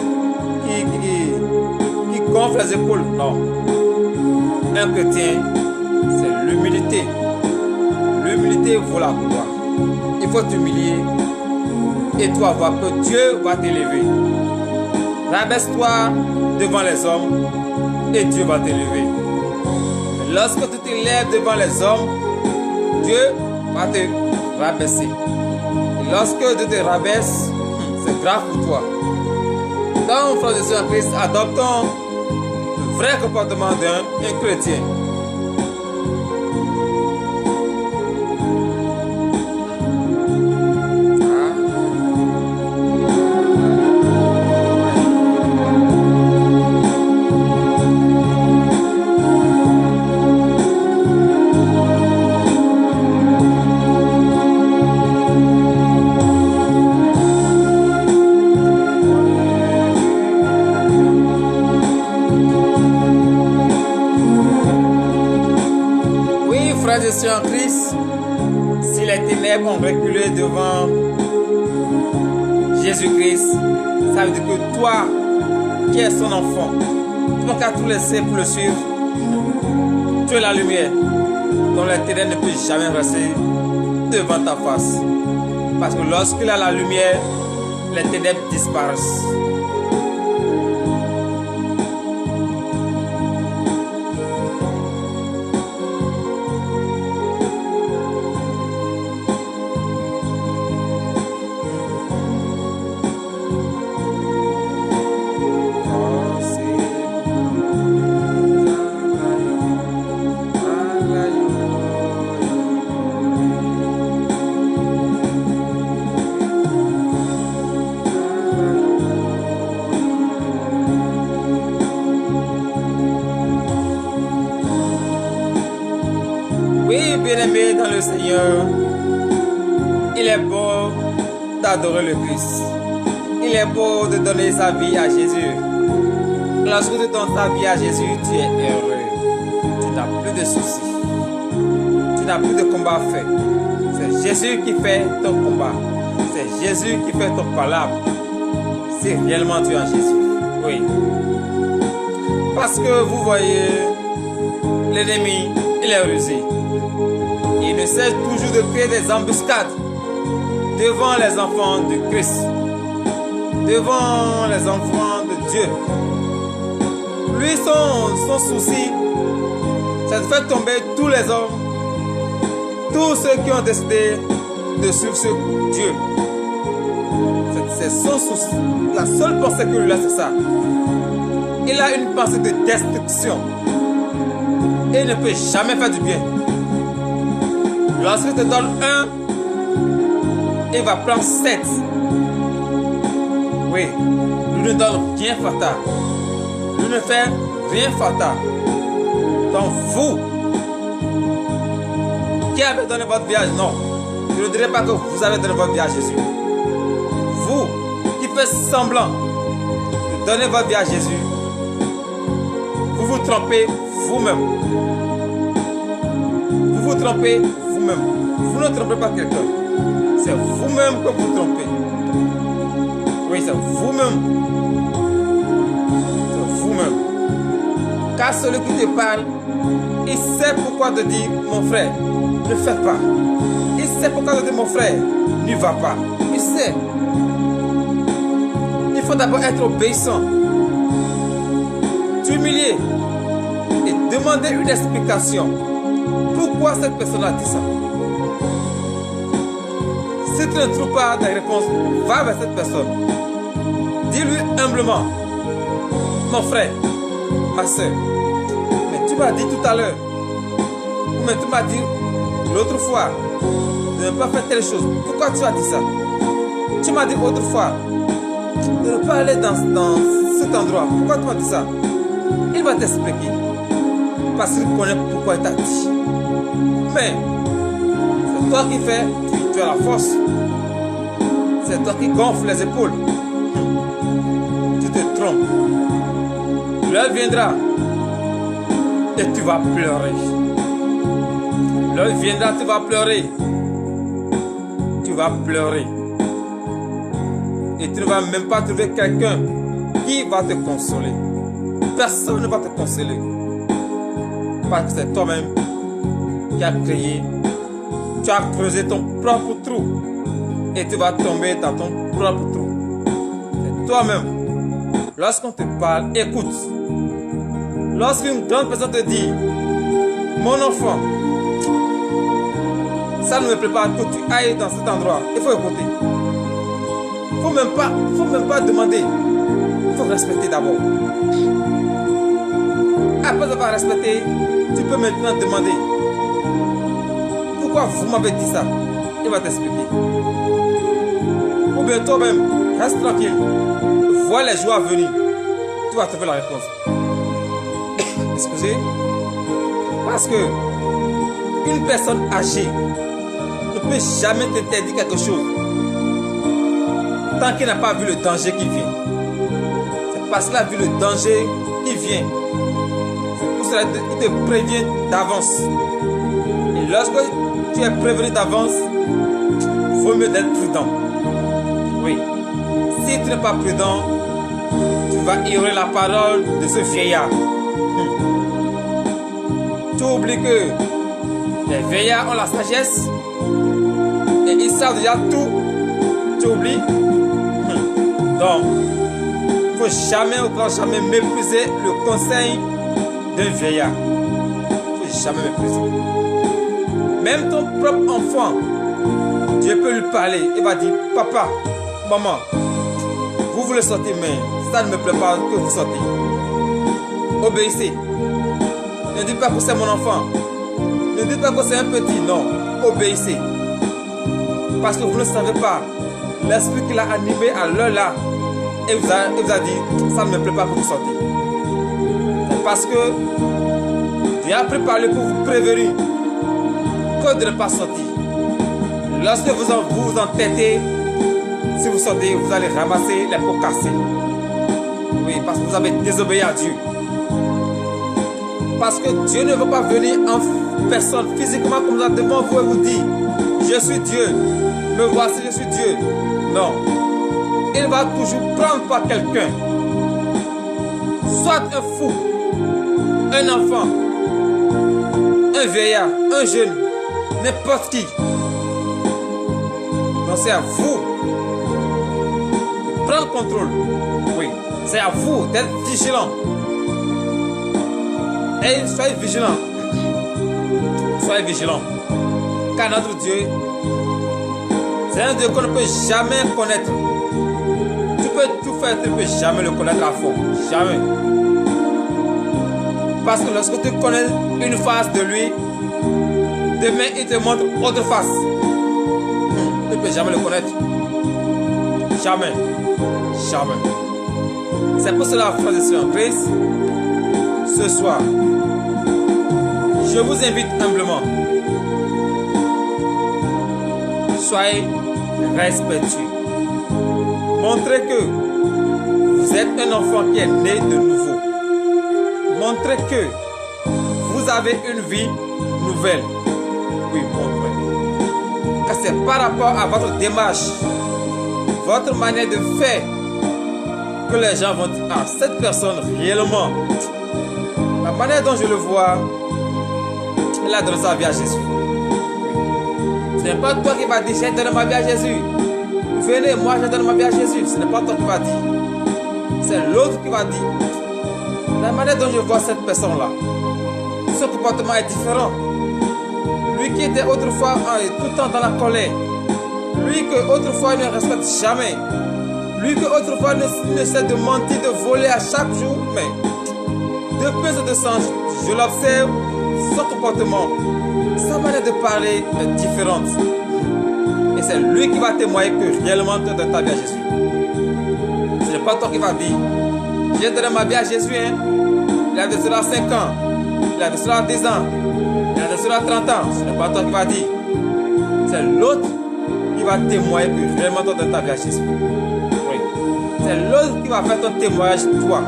Speaker 1: gonfle les épaules. Non. Un chrétien, c'est l'humilité. L'humilité vaut la gloire. Il faut t'humilier et toi voir que Dieu va t'élever. Rabaisse-toi devant les hommes et Dieu va t'élever. Lorsque tu t'élèves devant les hommes, Dieu va te rabaisser. Et lorsque Dieu te rabaisse, c'est grave pour toi. Donc, frères et sœurs en Christ, adoptons le vrai comportement d'un chrétien. Frères et sœurs en Christ, si les ténèbres ont reculé devant Jésus-Christ, ça veut dire que toi, qui es son enfant, tu n'as qu'à tout laisser pour le suivre. Tu es la lumière, dont les ténèbres ne peuvent jamais rester devant ta face. Parce que lorsqu'il a la lumière, les ténèbres disparaissent. Oui, bien-aimé dans le Seigneur, il est beau d'adorer le Christ. Il est beau de donner sa vie à Jésus. Lorsque tu donnes ta vie à Jésus, tu es heureux. Tu n'as plus de soucis. Tu n'as plus de combat à faire. C'est Jésus qui fait ton combat. C'est Jésus qui fait ton palabre. Si réellement tu es en Jésus. Oui. Parce que vous voyez, l'ennemi, il est rusé. Il ne cesse toujours de créer des embuscades devant les enfants de Christ, devant les enfants de Dieu. Lui, son souci, c'est de faire tomber tous les hommes, tous ceux qui ont décidé de suivre ce Dieu. C'est son souci. La seule pensée que lui a, c'est ça. Il a une pensée de destruction. Et il ne peut jamais faire du bien. Lorsqu'il te donne un, il va prendre 7. Oui, lui ne donne rien fatal. Lui ne fait rien fatal. Donc vous, qui avez donné votre vie à Jésus, non, je ne dirais pas que vous avez donné votre vie à Jésus. Vous, qui faites semblant de donner votre vie à Jésus, vous vous trompez vous-même. Vous vous trompez vous-même. Vous ne trompez pas quelqu'un. C'est vous-même que vous trompez. Oui, c'est vous-même. C'est vous-même. Car celui qui te parle, il sait pourquoi te dire, mon frère, ne fais pas. Il sait pourquoi te dire, mon frère, n'y va pas. Il sait. Il faut d'abord être obéissant, t'humilier et demander une explication. Pourquoi cette personne a dit ça? Si tu ne trouves pas de réponse, va vers cette personne. Dis-lui humblement, mon frère, ma soeur, mais tu m'as dit tout à l'heure, mais tu m'as dit l'autre fois de ne pas faire telle chose. Pourquoi tu as dit ça? Tu m'as dit autrefois de ne pas aller dans cet endroit. Pourquoi tu m'as dit ça? Il va t'expliquer. Parce qu'il connaît pourquoi il t'a dit. Mais c'est toi qui fais, tu as la force. C'est toi qui gonfle les épaules. Tu te trompes. L'heure viendra et tu vas pleurer. L'heure viendra, tu vas pleurer. Tu vas pleurer. Et tu ne vas même pas trouver quelqu'un qui va te consoler. Personne ne va te consoler. Parce que c'est toi-même qui as créé, tu as creusé ton propre trou. Et tu vas tomber dans ton propre trou. C'est toi-même. Lorsqu'on te parle, écoute. Lorsqu'une grande personne te dit, mon enfant, ça ne me plaît pas que tu ailles dans cet endroit. Il faut écouter. Il ne faut même pas demander. Il faut respecter d'abord. Après avoir respecté, tu peux maintenant demander. Pourquoi vous m'avez dit ça? Il va t'expliquer. Ou bien toi-même, reste tranquille. Vois les jours à venir. Tu vas trouver la réponse. Excusez. Parce que une personne âgée ne peut jamais t'interdire quelque chose tant qu'il n'a pas vu le danger qui vient. C'est parce qu'il a vu le danger qui vient. C'est pour cela qu'il te prévient d'avance. Et lorsque tu es prévenu d'avance, il vaut mieux d'être prudent. Oui. Si tu n'es pas prudent, tu vas ignorer la parole de ce vieillard. Tu oublies que les vieillards ont la sagesse et ils savent déjà tout. Tu oublies? Donc, il ne faut jamais au grand jamais mépriser le conseil d'un vieillard. Il ne faut jamais mépriser. Même ton propre enfant, Dieu peut lui parler. Il va dire, papa, maman, vous voulez sortir, mais ça ne me plaît pas que vous sortez. Obéissez. Ne dites pas que c'est mon enfant. Ne dites pas que c'est un petit. Non, obéissez. Parce que vous ne savez pas l'esprit qui l'a animé à l'heure là. Et vous a dit, ça ne me plaît pas que vous sortez. C'est parce que Dieu a préparé pour vous prévenir que de ne pas sortir. Lorsque vous vous entêtez, si vous sortez, vous allez ramasser les pots cassés. Oui, parce que vous avez désobéi à Dieu. Parce que Dieu ne veut pas venir en personne physiquement comme ça devant vous et vous dire, je suis Dieu, me voici, je suis Dieu. Non. Il va toujours prendre par quelqu'un. Soit un fou, un enfant, un vieillard, un jeune, n'importe qui. Donc c'est à vous de prendre contrôle. Oui, C'est à vous d'être vigilant. Et soyez vigilants. Soyez vigilants. Car notre Dieu, c'est un Dieu qu'on ne peut jamais connaître. Tu peux tout faire, tu ne peux jamais le connaître à fond. Jamais. Parce que lorsque tu connais une face de lui, demain il te montre autre face. Tu ne peux jamais le connaître. Jamais. Jamais. C'est pour cela, frères et sœurs en Christ, ce soir, je vous invite humblement. Soyez respectueux. Montrez que vous êtes un enfant qui est né de nouveau. Montrez que vous avez une vie nouvelle. Oui, montrez. Car c'est par rapport à votre démarche, votre manière de faire, que les gens vont dire, ah, cette personne réellement, la manière dont je le vois, il a donné sa vie à Jésus. Ce n'est pas toi qui vas dire, j'ai donné ma vie à Jésus. Venez, moi je donne ma vie à Jésus. Ce n'est pas toi qui vas dire. C'est l'autre qui va dire. La manière dont je vois cette personne-là, son comportement est différent. Lui qui était autrefois tout le temps dans la colère. Lui que autrefois il ne respecte jamais. Lui que autrefois ne cesse de mentir, de voler à chaque jour. Mais de plus en de sens, je l'observe, son comportement, sa manière de parler est différente. Et c'est lui qui va témoigner que réellement tu donnes ta vie à Jésus. Ce n'est pas toi qui vas dire, j'ai donné ma vie à Jésus. Hein. Il a de cela 5 ans, il a de cela 10 ans, il a de cela 30 ans. Ce n'est pas toi qui vas dire. C'est l'autre qui va témoigner que réellement tu donnes ta vie à Jésus. Oui. C'est l'autre qui va faire ton témoignage, toi.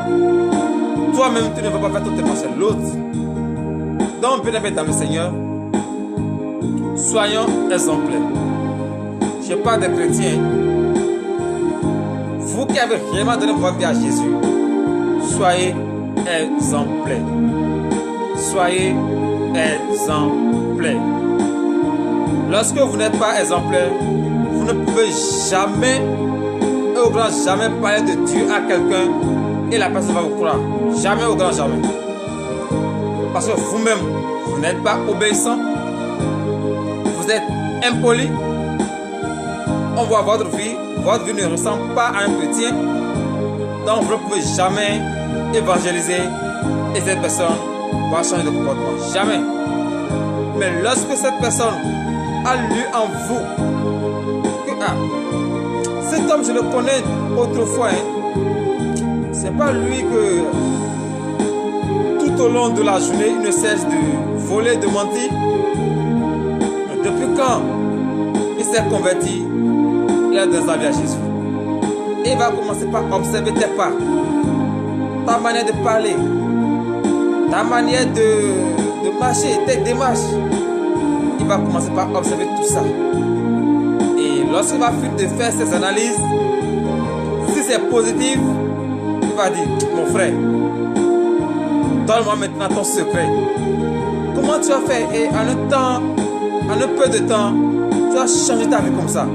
Speaker 1: Toi-même, tu ne vas pas faire ton témoignage, c'est l'autre. Donc, bien-aimés dans le Seigneur, soyons exemplaires. Je parle des chrétiens. Vous qui avez vraiment donné votre vie à Jésus, soyez exemplaires. Soyez exemplaires. Lorsque vous n'êtes pas exemplaire, vous ne pouvez jamais, au grand jamais, parler de Dieu à quelqu'un et la personne va vous croire. Jamais, au grand jamais. Parce que vous-même, vous n'êtes pas obéissant. Vous êtes impoli. On voit votre vie ne ressemble pas à un chrétien. Donc vous ne pouvez jamais évangéliser et cette personne va changer de comportement. Jamais. Mais lorsque cette personne a lu en vous que cet homme je le connais autrefois, c'est pas lui que tout au long de la journée il ne cesse de voler, de mentir. Mais depuis quand il s'est converti, il a donné sa vie à Jésus. Et il va commencer par observer tes pas, ta manière de parler, ta manière de marcher, tes démarches. Il va commencer par observer tout ça. Et lorsqu'il va finir de faire ses analyses, si c'est positif, il va dire, mon frère, donne-moi maintenant ton secret. Comment tu as fait? Et en un peu de temps, tu as changé ta vie comme ça.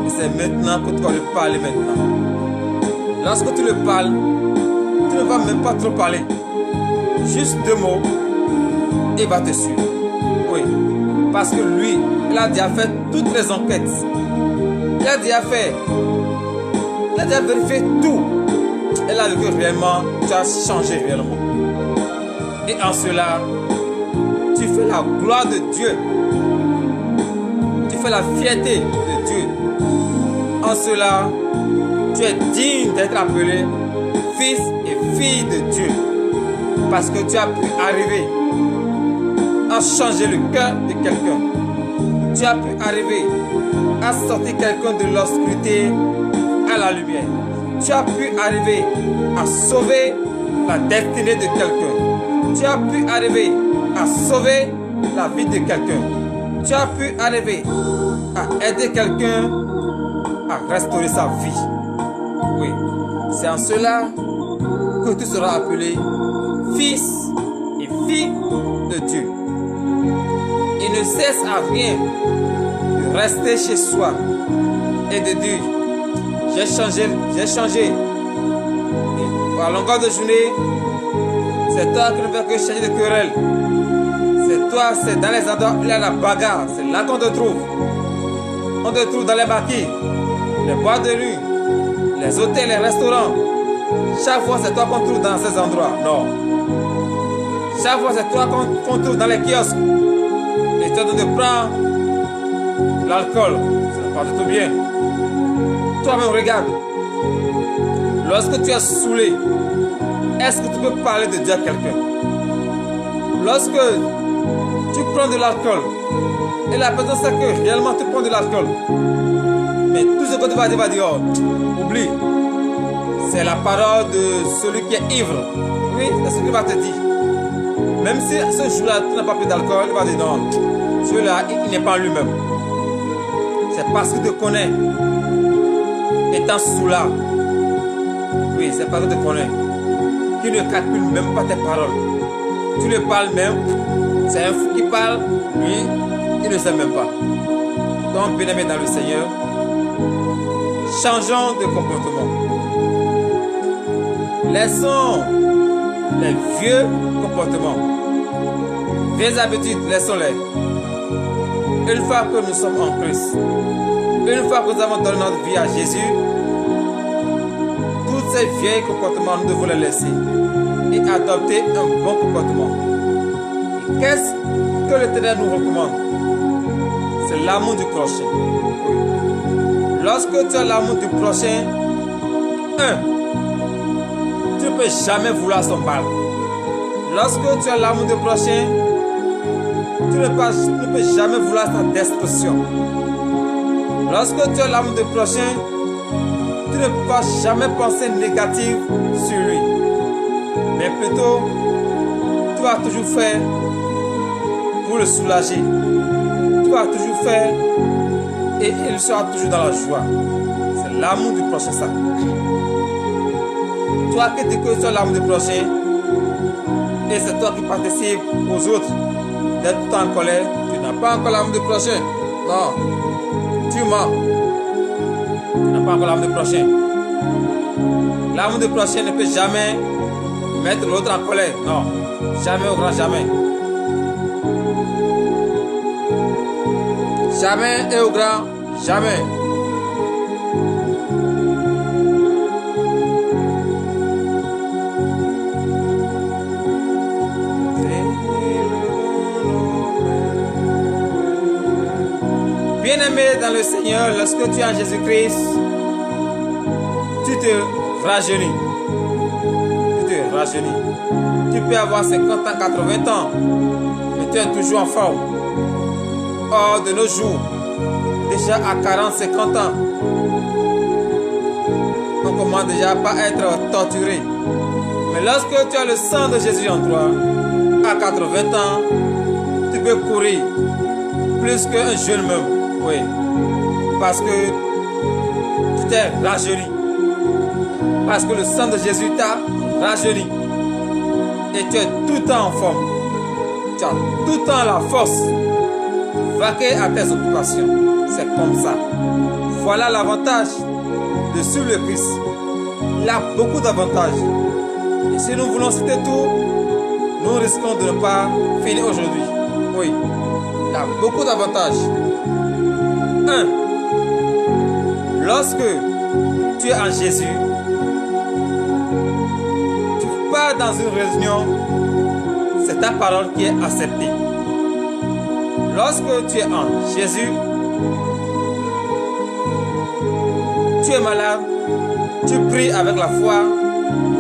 Speaker 1: C'est maintenant que tu vas le parler maintenant. Lorsque tu le parles, tu ne vas même pas trop parler. Juste 2 mots et il va te suivre. Oui. Parce que lui, il a déjà fait toutes les enquêtes. Il a déjà vérifié tout. Et là, réellement, tu as changé réellement. Et en cela, tu fais la gloire de Dieu. Tu fais la fierté de Dieu. En cela, tu es digne d'être appelé fils et fille de Dieu. Parce que tu as pu arriver à changer le cœur de quelqu'un. Tu as pu arriver à sortir quelqu'un de l'obscurité à la lumière. Tu as pu arriver à sauver la destinée de quelqu'un. Tu as pu arriver à sauver la vie de quelqu'un. Tu as pu arriver à aider quelqu'un à restaurer sa vie. Oui, c'est en cela que tu seras appelé fils et fille de Dieu. Il ne cesse à rien de rester chez soi et de dire j'ai changé À longueur de journée, c'est toi qui ne fais que changer de querelle. C'est toi, c'est dans les endroits où il y a la bagarre. C'est là qu'on te trouve. On te trouve dans les maquis, les boîtes de nuit, les hôtels, les restaurants. Chaque fois, c'est toi qu'on trouve dans ces endroits. Non. Chaque fois, c'est toi qu'on trouve dans les kiosques. Et tu es en train de prendre l'alcool. Ça va pas du tout bien. Toi-même, regarde. Lorsque tu es saoulé, est-ce que tu peux parler de Dieu à quelqu'un? Lorsque tu prends de l'alcool et la personne sait que réellement tu prends de l'alcool, mais tout ce que tu vas dire, oh, oublie. C'est la parole de celui qui est ivre. Oui, c'est ce qu'il va te dire. Même si ce jour-là tu n'as pas pris d'alcool, il va dire non, celui-là il n'est pas lui-même. C'est parce qu'il te connaît. Étant sous-là, oui, c'est parce qu'il te connaît. Qui ne calcule même pas tes paroles. Tu le parles même, c'est un fou qui parle, lui, il ne sait même pas. Donc, bien-aimés dans le Seigneur, changeons de comportement. Laissons les vieux comportements, vieilles habitudes, laissons-les. Une fois que nous sommes en Christ, une fois que nous avons donné notre vie à Jésus, tous ces vieux comportements, nous devons les laisser et adopter un bon comportement. Et qu'est-ce que l'Éternel nous recommande? C'est l'amour du prochain. Oui. Lorsque tu as l'amour du prochain, tu ne peux jamais vouloir son mal. Lorsque tu as l'amour du prochain, tu ne peux jamais vouloir sa destruction. Lorsque tu as l'amour du prochain, tu ne vas jamais penser négatif sur lui. Mais plutôt, tu vas toujours faire pour le soulager. Tu vas toujours faire et il sera toujours dans la joie. C'est l'amour du prochain, ça. Toi qui dis que tu as l'amour du prochain, et c'est toi qui participes aux autres d'être tout en colère, tu n'as pas encore l'amour du prochain. Non, tu mens. Tu n'as pas encore l'amour du prochain. L'amour du prochain ne peut jamais mettre l'autre en colère. Non, jamais au grand jamais. Jamais et au grand jamais. Bien-aimé dans le Seigneur, lorsque tu es en Jésus-Christ, tu te rajeunis. Tu te rajeunis. Tu peux avoir 50 ans, 80 ans, mais tu es toujours en forme. Or, de nos jours, déjà à 40, 50 ans, on commence déjà pas à être torturé. Mais lorsque tu as le sang de Jésus en toi, à 80 ans, tu peux courir plus qu'un jeune même. Oui, parce que tu t'es rajeuni. Parce que le sang de Jésus t'a rajeuni. Et tu es tout le temps en forme. Tu as tout le temps la force de vaquer à tes occupations. C'est comme ça. Voilà l'avantage de suivre le Christ. Il a beaucoup d'avantages. Et si nous voulons citer tout, nous risquons de ne pas finir aujourd'hui. Oui, il a beaucoup d'avantages. 1. Lorsque tu es en Jésus, tu pars dans une réunion, c'est ta parole qui est acceptée. Lorsque tu es en Jésus, tu es malade, tu pries avec la foi,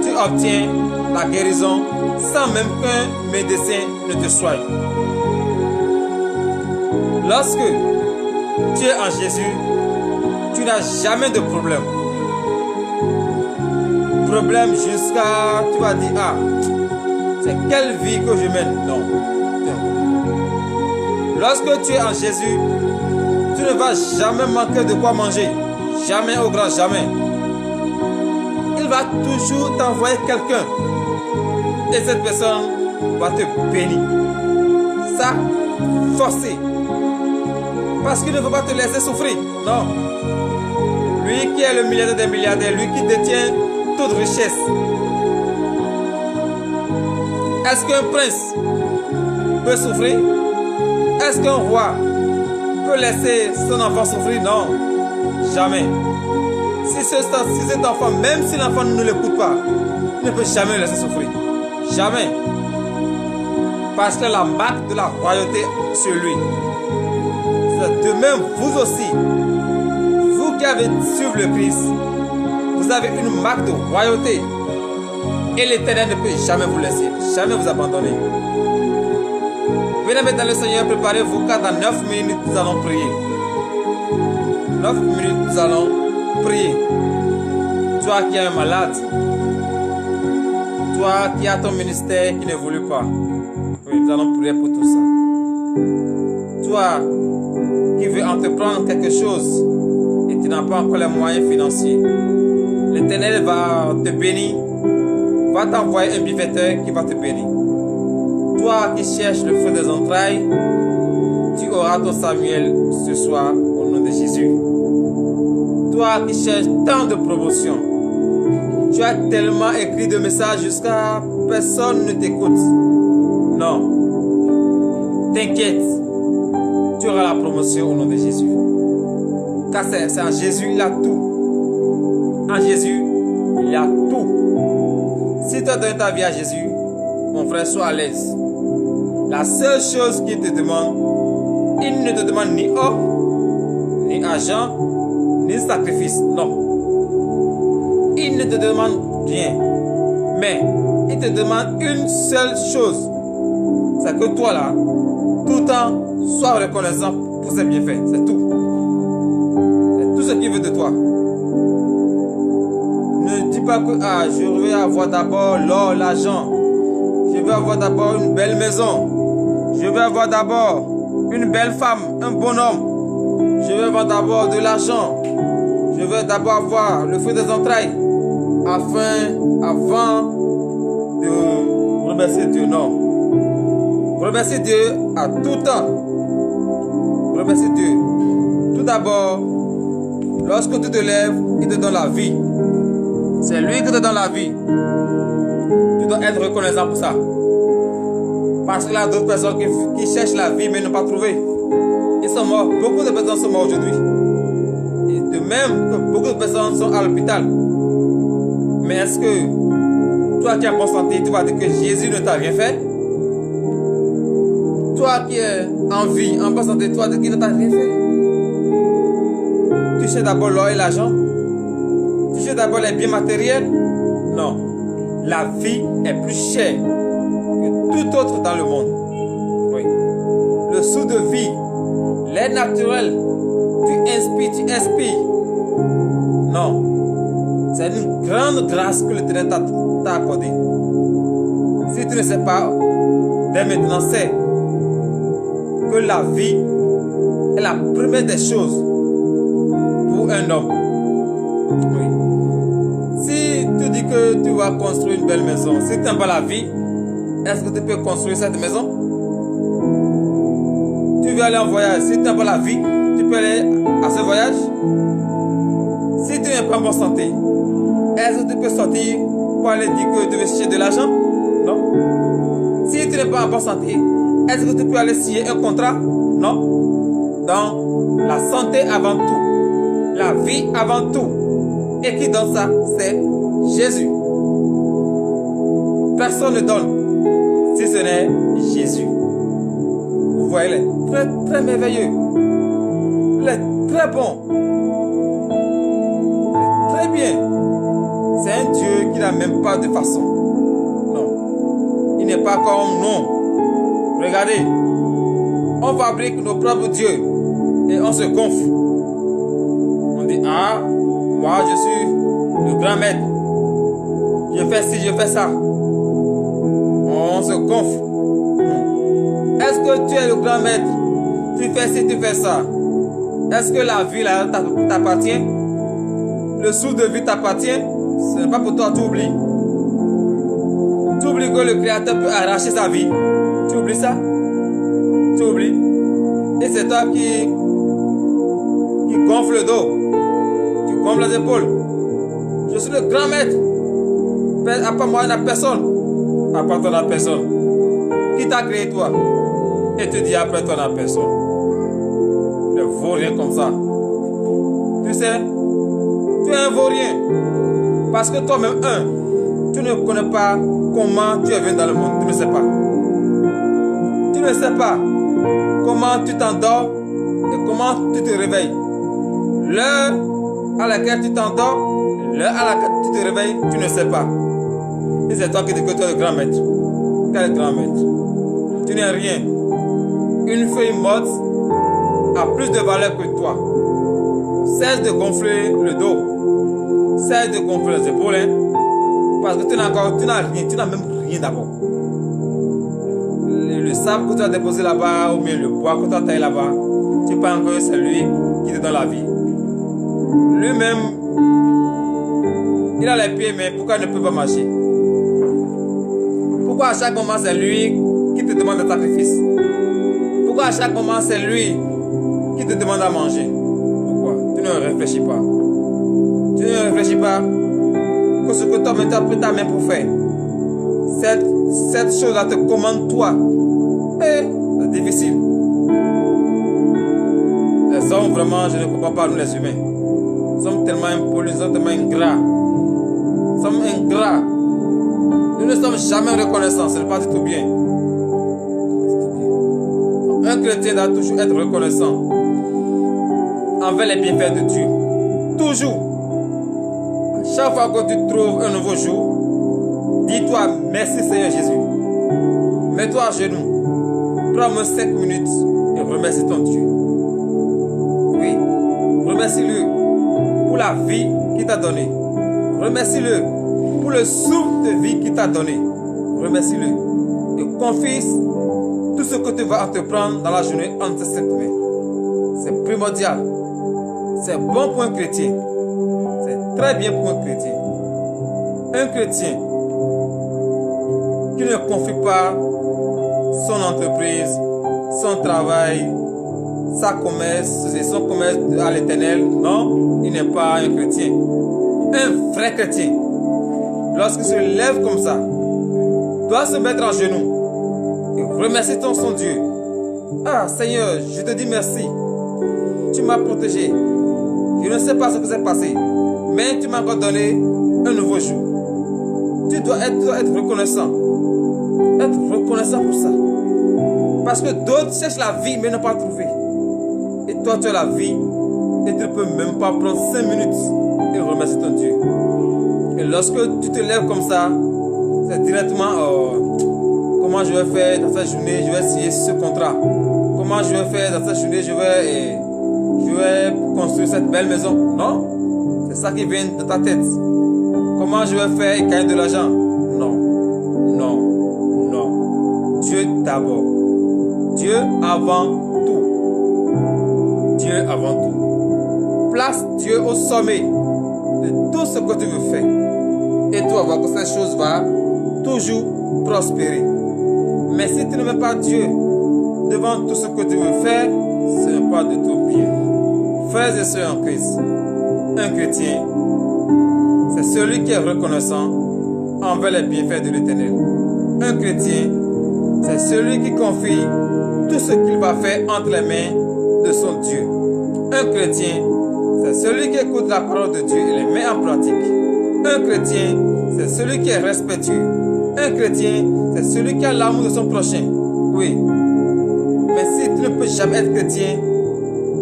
Speaker 1: tu obtiens la guérison sans même qu'un médecin ne te soigne. Lorsque tu es en Jésus, tu n'as jamais de problème. Problème jusqu'à, tu vas dire, ah, c'est quelle vie que je mène? Non. Lorsque tu es en Jésus, tu ne vas jamais manquer de quoi manger. Jamais au grand jamais. Il va toujours t'envoyer quelqu'un. Et cette personne va te bénir. Ça, forcé. Parce qu'il ne veut pas te laisser souffrir. Non. Lui qui est le milliardaire des milliardaires, lui qui détient toute richesse, Est-ce qu'un prince peut souffrir? Est-ce qu'un roi peut laisser son enfant souffrir? Non, jamais. Si cet enfant, même si l'enfant ne l'écoute pas, il ne peut jamais le laisser souffrir. Jamais. Parce que la marque de la royauté sur lui. De même, vous aussi, vous qui avez suivi le Christ, vous avez une marque de royauté. Et l'Éternel ne peut jamais vous laisser, jamais vous abandonner. Venez dans le Seigneur, préparez-vous car dans 9 minutes, nous allons prier. 9 minutes, nous allons prier. Toi qui es un malade, toi qui as ton ministère qui n'évolue pas, oui, nous allons prier pour tout ça. Toi qui veux entreprendre quelque chose et tu n'as pas encore les moyens financiers, l'Éternel va te bénir, va t'envoyer un bienfaiteur qui va te bénir. Toi qui cherches le feu des entrailles, tu auras ton Samuel ce soir au nom de Jésus. Toi qui cherches tant de promotion, tu as tellement écrit de messages jusqu'à personne ne t'écoute. Non, t'inquiète, tu auras la promotion au nom de Jésus. Car c'est en Jésus, il a tout. En Jésus, il y a tout. Si tu donnes ta vie à Jésus, mon frère, sois à l'aise. La seule chose qu'il te demande, il ne te demande ni or, ni argent, ni sacrifice. Non. Il ne te demande rien. Mais il te demande une seule chose. C'est que toi là, tout le temps, sois reconnaissant pour ses bienfaits. C'est tout. C'est tout ce qu'il veut de toi. Ne dis pas que je veux avoir d'abord l'or, l'argent. Je veux avoir d'abord une belle maison. Je veux avoir d'abord une belle femme, un bon homme. Je veux avoir d'abord de l'argent. Je veux d'abord avoir le fruit des entrailles. Avant de remercier Dieu, non. Remercier Dieu à tout temps. Remercier Dieu. Tout d'abord, lorsque tu te lèves, il te donne la vie. C'est lui qui te donne la vie. Tu dois être reconnaissant pour ça. Parce qu'il y a d'autres personnes qui cherchent la vie mais n'ont pas trouvé. Ils sont morts. Beaucoup de personnes sont mortes aujourd'hui. Et de même que beaucoup de personnes sont à l'hôpital. Mais est-ce que toi qui es en bonne santé, tu vas dire que Jésus ne t'a rien fait? Toi qui es en vie, en bonne santé, tu vas dire qu'il ne t'a rien fait? Tu cherches d'abord l'or et l'argent? Tu cherches d'abord les biens matériels? Non. La vie est plus chère que tout autre dans le monde. Oui. Le sou de vie, l'air naturel, tu inspires, tu expires. Non. C'est une grande grâce que l'Éternel t'a accordée. Si tu ne sais pas, dès maintenant, sais que la vie est la première des choses pour un homme. Oui. Si tu dis que tu vas construire une belle maison, si tu n'aimes pas la vie, est-ce que tu peux construire cette maison? Tu veux aller en voyage, si tu n'aimes pas la vie, tu peux aller à ce voyage? Si tu n'es pas en bonne santé, est-ce que tu peux sortir pour aller dire que tu veux chercher de l'argent? Non. Si tu n'es pas en bonne santé, est-ce que tu peux aller signer un contrat? Non. Donc, la santé avant tout, la vie avant tout. Et qui donne ça? C'est Jésus. Personne ne donne si ce n'est Jésus. Vous voyez, il est très très merveilleux. Il est très bon. Il est très bien. C'est un Dieu qui n'a même pas de façon. Non. Il n'est pas comme nous. Regardez. On fabrique nos propres dieux. Et on se gonfle. On dit, ah, moi je suis le grand maître. Je fais ci, je fais ça. On se gonfle. Est-ce que tu es le grand maître? Tu fais ci, tu fais ça. Est-ce que la vie là t'appartient? Le sou de vie t'appartient? Ce n'est pas pour toi, tu oublies. Tu oublies que le Créateur peut arracher sa vie. Tu oublies ça? Tu oublies. Et c'est toi qui gonfle le dos. Tu gonfles les épaules. Je suis le grand maître. À part moi, il n'y a personne. appartient à personne. Qui t'a créé toi? Et te dit appartient à personne. Ne vaut rien comme ça. Tu sais, tu es un vaurien. Parce que toi-même, tu ne connais pas comment tu es venu dans le monde. Tu ne sais pas. Tu ne sais pas comment tu t'endors et comment tu te réveilles. L'heure à laquelle tu t'endors, l'heure à laquelle tu te réveilles, tu ne sais pas. Et c'est toi qui dis que tu es le grand maître. Quel grand maître? Tu n'es rien. Une feuille morte a plus de valeur que toi. Cesse de gonfler le dos. Cesse de gonfler les épaules. Hein? Parce que tu n'as rien. Tu n'as même rien d'abord. Le sable que tu as déposé là-bas, ou bien le bois que tu as taillé là-bas, tu penses que c'est lui qui te donne la vie. Lui-même, il a les pieds, mais pourquoi il ne peut pas marcher? Pourquoi à chaque moment c'est lui qui te demande le sacrifice? Pourquoi à chaque moment c'est lui qui te demande à manger? Pourquoi? Tu ne réfléchis pas. Tu ne réfléchis pas que ce que toi-même tu as pris ta main pour faire. Cette chose-là te commande toi. Et c'est difficile. Les hommes, vraiment, je ne comprends pas nous les humains. Nous sommes tellement impolis, nous sommes tellement ingrats. Nous sommes ingrats. Nous ne sommes jamais reconnaissants, ce n'est pas du tout bien. Un chrétien doit toujours être reconnaissant envers les bienfaits de Dieu. Toujours. Chaque fois que tu trouves un nouveau jour, dis-toi merci Seigneur Jésus. Mets-toi à genoux. Prends-moi 5 minutes et remercie ton Dieu. Oui, remercie-le pour la vie qu'il t'a donnée. Remercie-le pour le souffle de vie qu'il t'a donné. Remercie-le et confie tout ce que tu vas entreprendre dans la journée entre ses mains. C'est primordial. C'est bon pour un chrétien. C'est très bien pour un chrétien. Un chrétien qui ne confie pas son entreprise, son travail, son commerce à l'Éternel, non, il n'est pas un chrétien. Un vrai chrétien, lorsqu'il se lève comme ça, doit se mettre en genoux et remercier son Dieu. Ah Seigneur, je te dis merci. Tu m'as protégé. Je ne sais pas ce qui s'est passé, mais tu m'as encore donné un nouveau jour. Tu dois être reconnaissant. Être reconnaissant pour ça. Parce que d'autres cherchent la vie mais n'ont pas trouvé. Et toi tu as la vie et tu ne peux même pas prendre 5 minutes et remercier ton Dieu. Et lorsque tu te lèves comme ça, c'est directement comment je vais faire dans cette journée, je vais signer ce contrat. Comment je vais faire dans cette journée, je vais construire cette belle maison. Non, c'est ça qui vient de ta tête. Comment je vais faire et gagner de l'argent? Non, non, non. Dieu d'abord. Dieu avant tout. Dieu avant tout. Place Dieu au sommet de tout ce que tu veux faire. Et tu vas voir que cette chose va toujours prospérer. Mais si tu ne mets pas Dieu devant tout ce que tu veux faire, ce n'est pas du tout bien. Frères et sœurs en Christ, un chrétien, c'est celui qui est reconnaissant envers les bienfaits de l'Éternel. Un chrétien, c'est celui qui confie tout ce qu'il va faire entre les mains de son Dieu. Un chrétien, c'est celui qui écoute la parole de Dieu et les met en pratique. Un chrétien, c'est celui qui est respectueux. Un chrétien, c'est celui qui a l'amour de son prochain. Oui. Mais si tu ne peux jamais être chrétien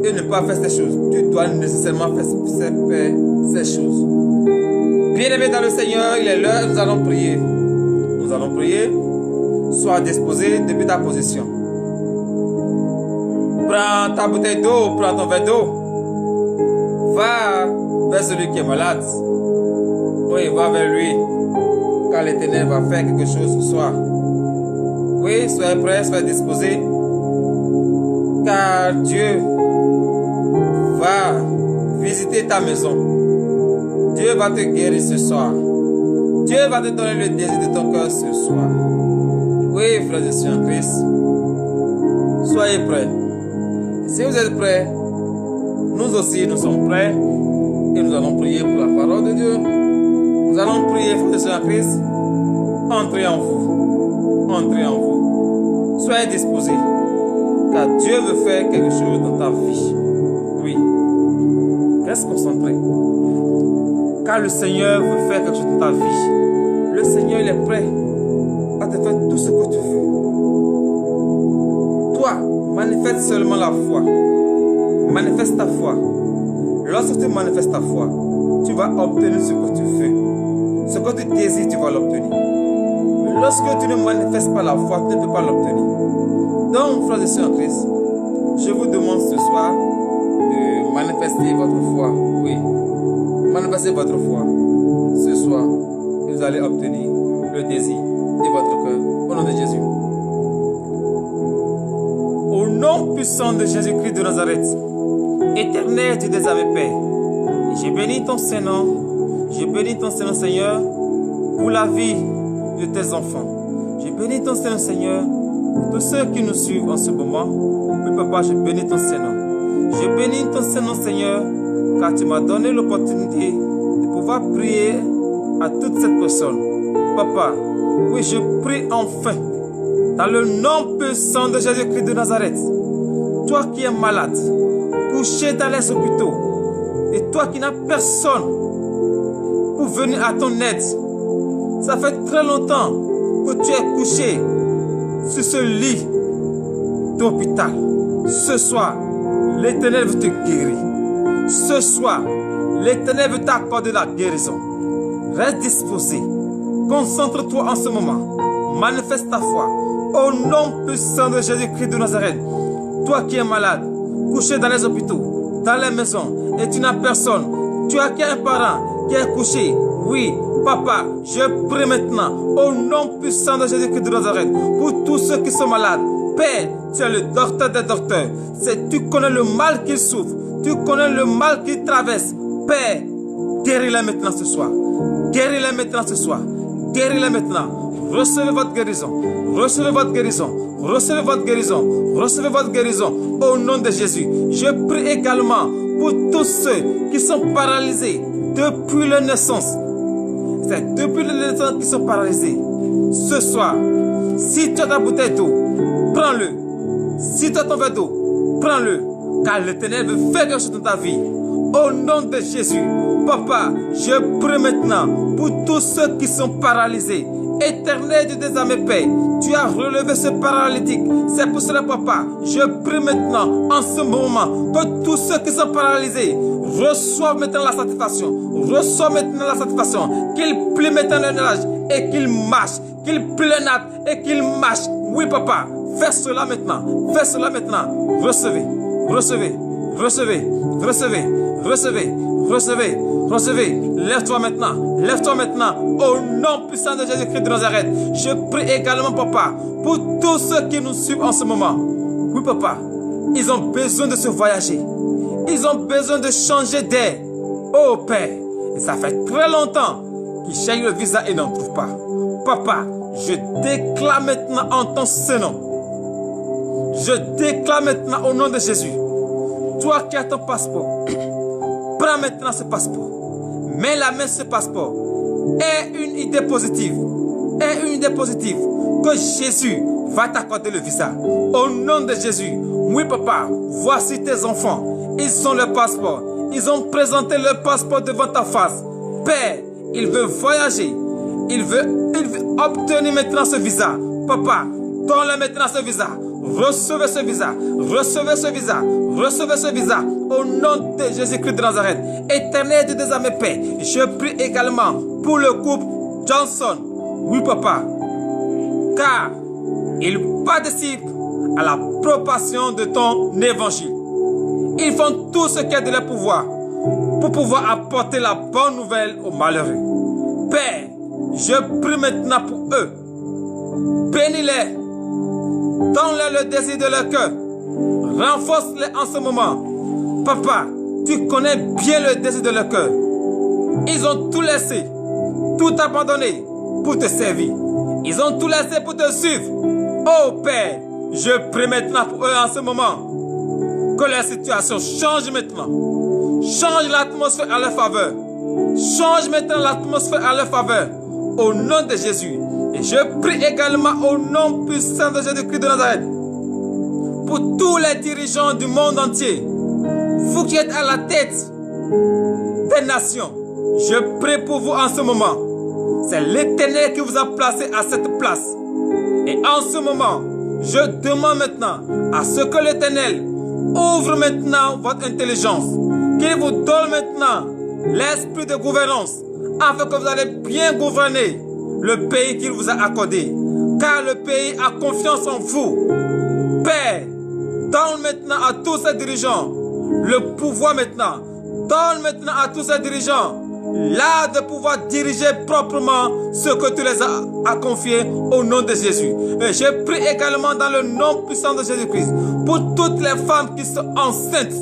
Speaker 1: et ne pas faire ces choses, tu dois nécessairement faire ces choses. Bien-aimés dans le Seigneur, il est l'heure, nous allons prier. Nous allons prier. Sois disposé depuis ta position. Prends ta bouteille d'eau, prends ton verre d'eau. Va vers celui qui est malade. Oui, va vers lui. Car l'Éternel va faire quelque chose ce soir. Oui, soyez prêts, soyez disposés. Car Dieu va visiter ta maison. Dieu va te guérir ce soir. Dieu va te donner le désir de ton cœur ce soir. Oui, frères et sœurs en Christ, soyez prêts. Si vous êtes prêts, nous aussi nous sommes prêts. Et nous allons prier pour la parole de Dieu. Nous allons prier, frères et sœurs en Christ, entrez en vous. entrer en vous. Soyez disposés, car Dieu veut faire quelque chose dans ta vie. Oui, reste concentré, car le Seigneur veut faire quelque chose dans ta vie. Le Seigneur, il est prêt à te faire tout ce que tu veux. Toi, manifeste seulement la foi. Manifeste ta foi. Lorsque tu manifestes ta foi, tu vas obtenir ce que tu veux. Ce que tu désires, tu vas l'obtenir. Mais lorsque tu ne manifestes pas la foi, tu ne peux pas l'obtenir. Donc, frères et sœurs en Christ, je vous demande ce soir de manifester votre foi. Oui, manifestez votre foi. Ce soir, vous allez obtenir le désir de votre cœur. Au nom de Jésus. Au nom puissant de Jésus-Christ de Nazareth, Éternel Dieu des armées, Père, je bénis ton Saint-Nom, je bénis ton Saint-Nom, Seigneur, pour la vie de tes enfants. Je bénis ton Saint-Nom, Seigneur, pour tous ceux qui nous suivent en ce moment. Oui, Papa, je bénis ton Saint-Nom. Je bénis ton Saint-Nom, Seigneur, car tu m'as donné l'opportunité de pouvoir prier à toute cette personne. Papa, oui, je prie enfin, dans le nom puissant de Jésus-Christ de Nazareth, toi qui es malade, couché dans les hôpitaux, et toi qui n'as personne pour venir à ton aide. Ça fait très longtemps que tu es couché sur ce lit d'hôpital. Ce soir, l'Éternel veut te guérir. Ce soir, l'Éternel veut t'accorder la guérison. Reste disposé. Concentre-toi en ce moment. Manifeste ta foi. Au nom puissant de Jésus-Christ de Nazareth, toi qui es malade, couché dans les hôpitaux, dans les maisons, et tu n'as personne, tu as un parent qui est couché, oui, Papa, je prie maintenant, au nom puissant de Jésus-Christ de Nazareth, pour tous ceux qui sont malades. Père, tu es le docteur des docteurs, tu connais le mal qu'ils souffrent, tu connais le mal qu'ils traversent. Père, guéris-les maintenant ce soir, guéris-les maintenant ce soir, guéris-les maintenant. Recevez votre guérison, recevez votre guérison, recevez votre guérison, recevez votre guérison au nom de Jésus. Je prie également pour tous ceux qui sont paralysés depuis leur naissance. C'est depuis leur naissance qu'ils sont paralysés. Ce soir, si tu as ta bouteille d'eau, prends-le. Si tu as ton verre d'eau, prends-le. Car l'Éternel veut faire quelque chose dans ta vie. Au nom de Jésus, Papa, je prie maintenant pour tous ceux qui sont paralysés. Éternel Dieu des armées, Père, tu as relevé ce paralytique. C'est pour cela, Papa, je prie maintenant, en ce moment, que tous ceux qui sont paralysés reçoivent maintenant la satisfaction. Reçoivent maintenant la satisfaction. Qu'ils plient maintenant leur nage et qu'ils marchent. Qu'ils plient leur nappe et qu'ils marchent. Oui, Papa, fais cela maintenant. Fais cela maintenant. Recevez, recevez, recevez, recevez, recevez, recevez. Recevez, lève-toi maintenant, au nom puissant de Jésus-Christ de Nazareth. Je prie également, Papa, pour tous ceux qui nous suivent en ce moment. Oui, Papa, ils ont besoin de se voyager. Ils ont besoin de changer d'air. Oh, Père, et ça fait très longtemps qu'ils cherchent le visa et n'en trouvent pas. Papa, je déclare maintenant en ton Saint-Nom. Je déclare maintenant au nom de Jésus. Toi qui as ton passeport, prends maintenant ce passeport. Mets la main sur ce passeport. Aie une idée positive. Aie une idée positive. Que Jésus va t'accorder le visa. Au nom de Jésus. Oui, Papa. Voici tes enfants. Ils ont le passeport. Ils ont présenté le passeport devant ta face. Père, il veut voyager. Il veut obtenir maintenant ce visa. Papa, donne-le maintenant ce visa. Recevez ce visa. Recevez ce visa. Recevez ce visa. Au nom de Jésus-Christ de Nazareth. Éternel Dieu des armées, Père. Je prie également pour le couple Johnson. Oui, Papa. Car ils participent à la propagation de ton évangile. Ils font tout ce qui est de leur pouvoir pour pouvoir apporter la bonne nouvelle aux malheureux. Père, je prie maintenant pour eux. Bénis-les. Donne-leur le désir de leur cœur. Renforce-les en ce moment. Papa, tu connais bien le désir de leur cœur. Ils ont tout laissé, tout abandonné pour te servir. Ils ont tout laissé pour te suivre. Oh Père, je prie maintenant pour eux en ce moment. Que leur situation change maintenant. Change l'atmosphère à leur faveur. Change maintenant l'atmosphère à leur faveur. Au nom de Jésus, Et je prie également au nom puissant de Jésus-Christ de Nazareth pour tous les dirigeants du monde entier. Vous qui êtes à la tête des nations, je prie pour vous en ce moment. C'est l'Éternel qui vous a placé à cette place. Et en ce moment, je demande maintenant à ce que l'Éternel ouvre maintenant votre intelligence, qu'il vous donne maintenant l'esprit de gouvernance, afin que vous allez bien gouverner le pays qu'il vous a accordé. Car le pays a confiance en vous. Père, donne maintenant à tous ces dirigeants le pouvoir maintenant. Donne maintenant à tous ces dirigeants l'art de pouvoir diriger proprement ce que tu les as confiés au nom de Jésus. Et je prie également dans le nom puissant de Jésus-Christ pour toutes les femmes qui sont enceintes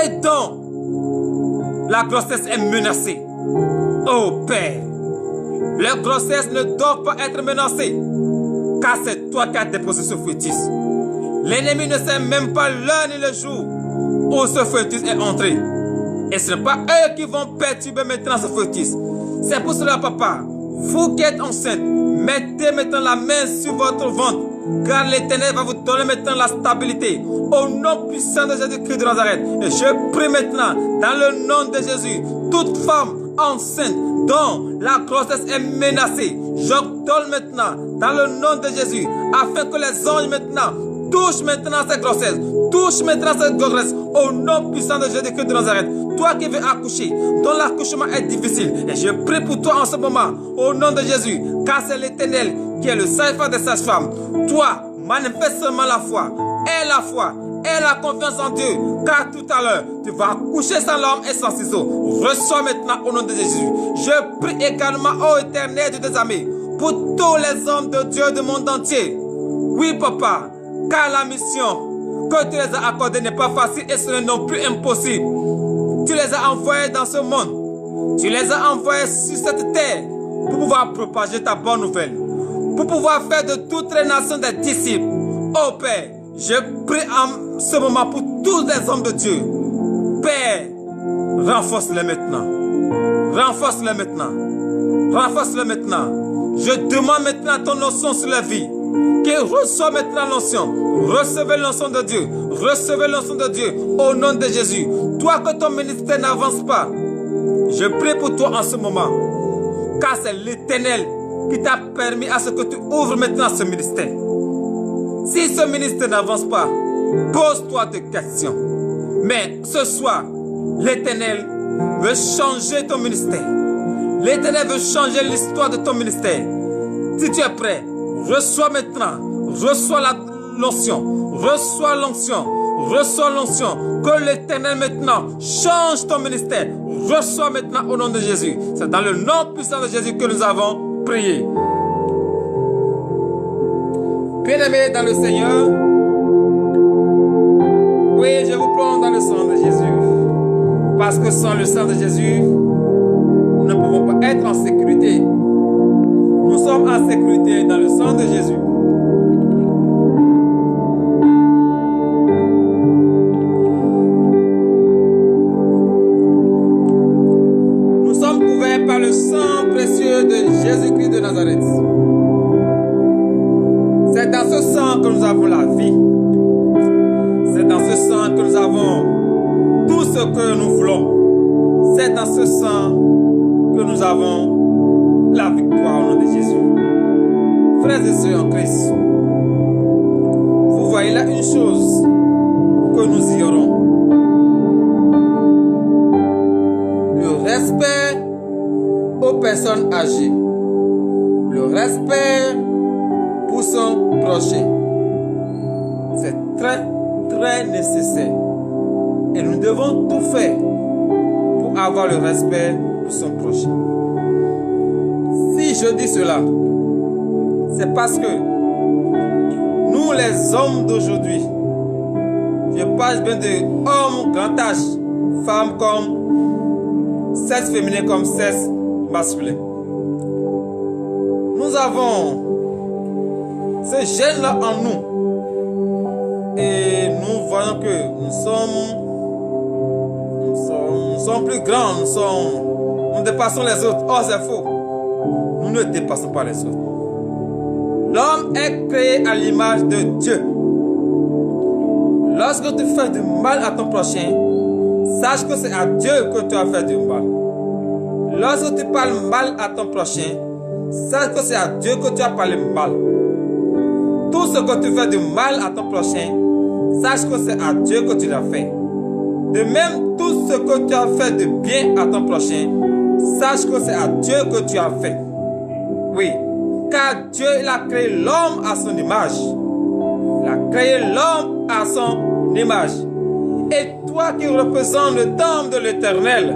Speaker 1: et dont la grossesse est menacée. Oh Père, leur grossesse ne doit pas être menacée, car c'est toi qui as déposé ce fœtus. L'ennemi ne sait même pas l'heure ni le jour où ce fœtus est entré. Et ce n'est pas eux qui vont perturber maintenant ce fœtus. C'est pour cela, papa, vous qui êtes enceinte, mettez maintenant la main sur votre ventre, car l'Éternel va vous donner maintenant la stabilité. Au nom puissant de Jésus-Christ de Nazareth. Et je prie maintenant, dans le nom de Jésus, toute femme enceinte dont la grossesse est menacée, j'ordonne maintenant, dans le nom de Jésus, afin que les anges maintenant touchent maintenant cette grossesse, touche maintenant cette grossesse, au nom puissant de Jésus-Christ de Nazareth. Toi qui veux accoucher, dont l'accouchement est difficile, et je prie pour toi en ce moment, au nom de Jésus, car c'est l'Éternel qui est le sage-femme des sages-femmes. Toi, manifeste seulement la foi, et la confiance en Dieu, car tout à l'heure, tu vas accoucher sans l'homme et sans ciseaux. Reçois maintenant au nom de Jésus. Je prie également, ô Éternel de tes amis, pour tous les hommes de Dieu du monde entier. Oui, papa, car la mission que tu les as accordée n'est pas facile et ce n'est non plus impossible. Tu les as envoyés dans ce monde. Tu les as envoyés sur cette terre pour pouvoir propager ta bonne nouvelle, pour pouvoir faire de toutes les nations des disciples. Oh Père, je prie en ce moment pour tous les hommes de Dieu. Père, renforce-les maintenant. Renforce-les maintenant. Renforce-les maintenant. Je demande maintenant ton onction sur la vie. Qu'il reçoive maintenant l'onction. Recevez l'onction de Dieu. Recevez l'onction de Dieu au nom de Jésus. Toi que ton ministère n'avance pas, je prie pour toi en ce moment. Car c'est l'Éternel qui t'a permis à ce que tu ouvres maintenant ce ministère. Si ce ministère n'avance pas, pose-toi des questions. Mais ce soir, l'Éternel veut changer ton ministère. L'Éternel veut changer l'histoire de ton ministère. Si tu es prêt, reçois maintenant. Reçois l'onction. Reçois l'onction. Reçois l'onction. Que l'Éternel maintenant change ton ministère. Reçois maintenant au nom de Jésus. C'est dans le nom puissant de Jésus que nous avons prié. Bien-aimés dans le Seigneur, oui, je vous plonge dans le sang de Jésus. Parce que sans le sang de Jésus, nous ne pouvons pas être en sécurité. Nous sommes en sécurité dans le sang de Jésus. Nous sommes couverts par le sang précieux de Jésus-Christ de Nazareth. C'est dans ce sang que nous avons la vie. C'est dans ce sang que nous avons tout ce que nous voulons. C'est dans ce sang que nous avons la victoire au nom de Jésus. Frères et sœurs en Christ, vous voyez là une chose que nous ignorons. Le respect aux personnes âgées. Le respect pour son prochain. C'est très nécessaire. Et nous devons tout faire pour avoir le respect pour son prochain. Si je dis cela, c'est parce que nous les hommes d'aujourd'hui, je parle bien de hommes grand âge, femmes comme sexe féminin comme sexe masculin. Nous avons ce gène-là en nous. Et nous voyons que nous sommes plus grands, nous dépassons les autres. Oh, c'est faux. Nous ne dépassons pas les autres. L'homme est créé à l'image de Dieu. Lorsque tu fais du mal à ton prochain, sache que c'est à Dieu que tu as fait du mal. Lorsque tu parles mal à ton prochain, sache que c'est à Dieu que tu as parlé mal. Tout ce que tu fais du mal à ton prochain, sache que c'est à Dieu que tu l'as fait. De même, tout ce que tu as fait de bien à ton prochain, sache que c'est à Dieu que tu as fait. Oui, car Dieu il a créé l'homme à son image. Il a créé l'homme à son image. Et toi qui représentes le temple de l'Éternel,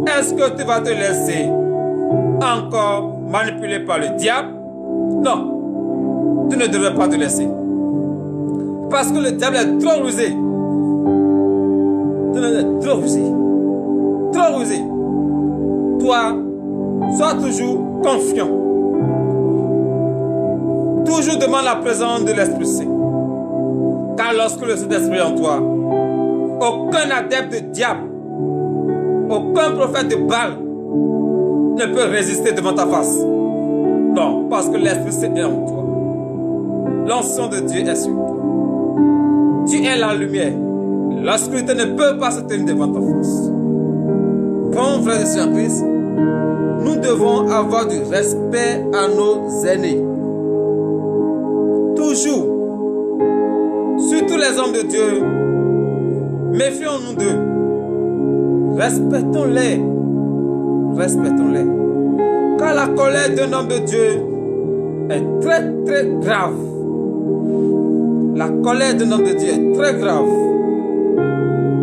Speaker 1: est-ce que tu vas te laisser encore manipuler par le diable? Non, tu ne devrais pas te laisser. Parce que le diable est trop rusé. Trop rusé. Trop rusé. Toi, sois toujours confiant. Toujours demande la présence de l'Esprit Saint. Car lorsque le Saint-Esprit est en toi, aucun adepte de diable, aucun prophète de Baal ne peut résister devant ta face. Non, parce que l'Esprit Saint est en toi. L'onction de Dieu est sur toi. Tu es la lumière. L'obscurité ne peut pas se tenir devant ta face. Bon, frères et sœurs en Christ, nous devons avoir du respect à nos aînés. Toujours. Surtout les hommes de Dieu. Méfions-nous d'eux. Respectons-les. Respectons-les. Car la colère d'un homme de Dieu est très très grave. La colère d'un homme de Dieu est très grave.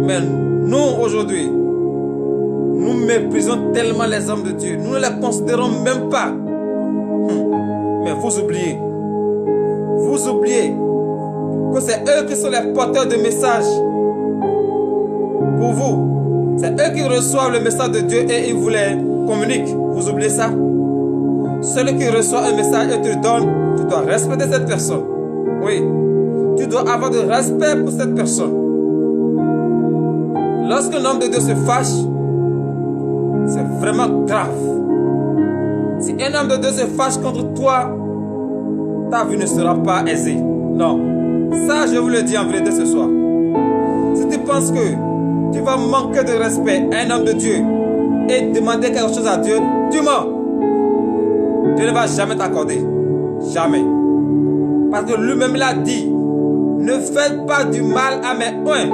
Speaker 1: Mais nous aujourd'hui, nous méprisons tellement les hommes de Dieu. Nous ne les considérons même pas. Mais vous oubliez que c'est eux qui sont les porteurs de messages pour vous. C'est eux qui reçoivent le message de Dieu et ils vous les communiquent. Vous oubliez ça? Celui qui reçoit un message et te le donne, tu dois respecter cette personne. Oui, tu dois avoir du respect pour cette personne. Lorsqu'un homme de Dieu se fâche, c'est vraiment grave. Si un homme de Dieu se fâche contre toi, ta vie ne sera pas aisée. Non. Ça, je vous le dis en vérité ce soir. Si tu penses que tu vas manquer de respect à un homme de Dieu et demander quelque chose à Dieu, tu mens. Dieu ne va jamais t'accorder. Jamais. Parce que lui-même l'a dit. Ne faites pas du mal à mes uns.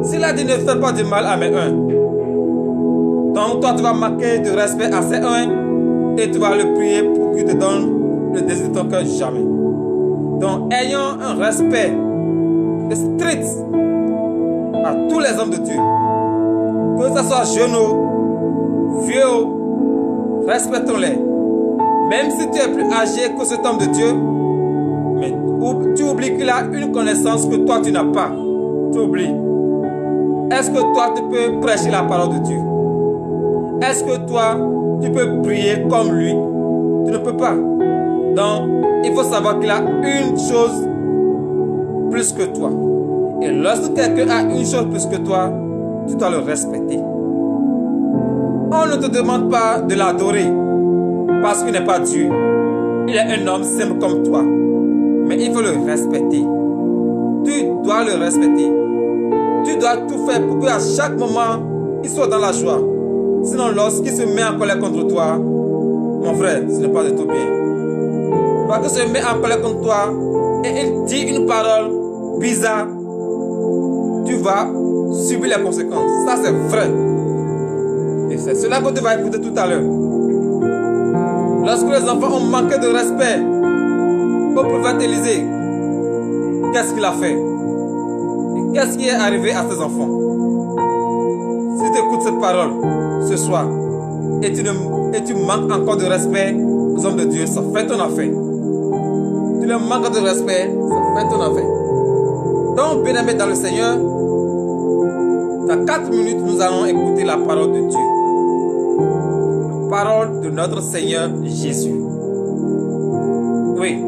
Speaker 1: S'il a dit ne faites pas du mal à mes uns, donc toi tu vas manquer de respect à ces uns et tu vas le prier pour qu'il te donne le désir de ton cœur jamais. Donc ayons un respect strict à tous les hommes de Dieu. Que ce soit jeunes, vieux, respectons-les. Même si tu es plus âgé que cet homme de Dieu, mais tu oublies qu'il a une connaissance que toi tu n'as pas. Tu oublies. Est-ce que toi tu peux prêcher la parole de Dieu? Est-ce que toi tu peux prier comme lui? Tu ne peux pas. Donc il faut savoir qu'il a une chose plus que toi. Et lorsque quelqu'un a une chose plus que toi, tu dois le respecter. On ne te demande pas de l'adorer parce qu'il n'est pas Dieu. Il est un homme simple comme toi. Mais il faut le respecter. Tu dois le respecter. Tu dois tout faire pour qu'à chaque moment, il soit dans la joie. Sinon, lorsqu'il se met en colère contre toi, mon frère, ce n'est pas de tout bien. Lorsqu'il se met en colère contre toi et il dit une parole bizarre, tu vas subir les conséquences. Ça, c'est vrai. Et c'est cela que tu vas écouter tout à l'heure. Lorsque les enfants ont manqué de respect au prophète Élisée, qu'est-ce qu'il a fait? Et qu'est-ce qui est arrivé à ses enfants? Si tu écoutes cette parole ce soir et tu manques encore de respect aux hommes de Dieu, ça fait ton affaire. Tu leur manques de respect, ça fait ton affaire. Donc, bien aimé dans le Seigneur, dans 4 minutes, nous allons écouter la parole de Dieu. La parole de notre Seigneur Jésus. Oui.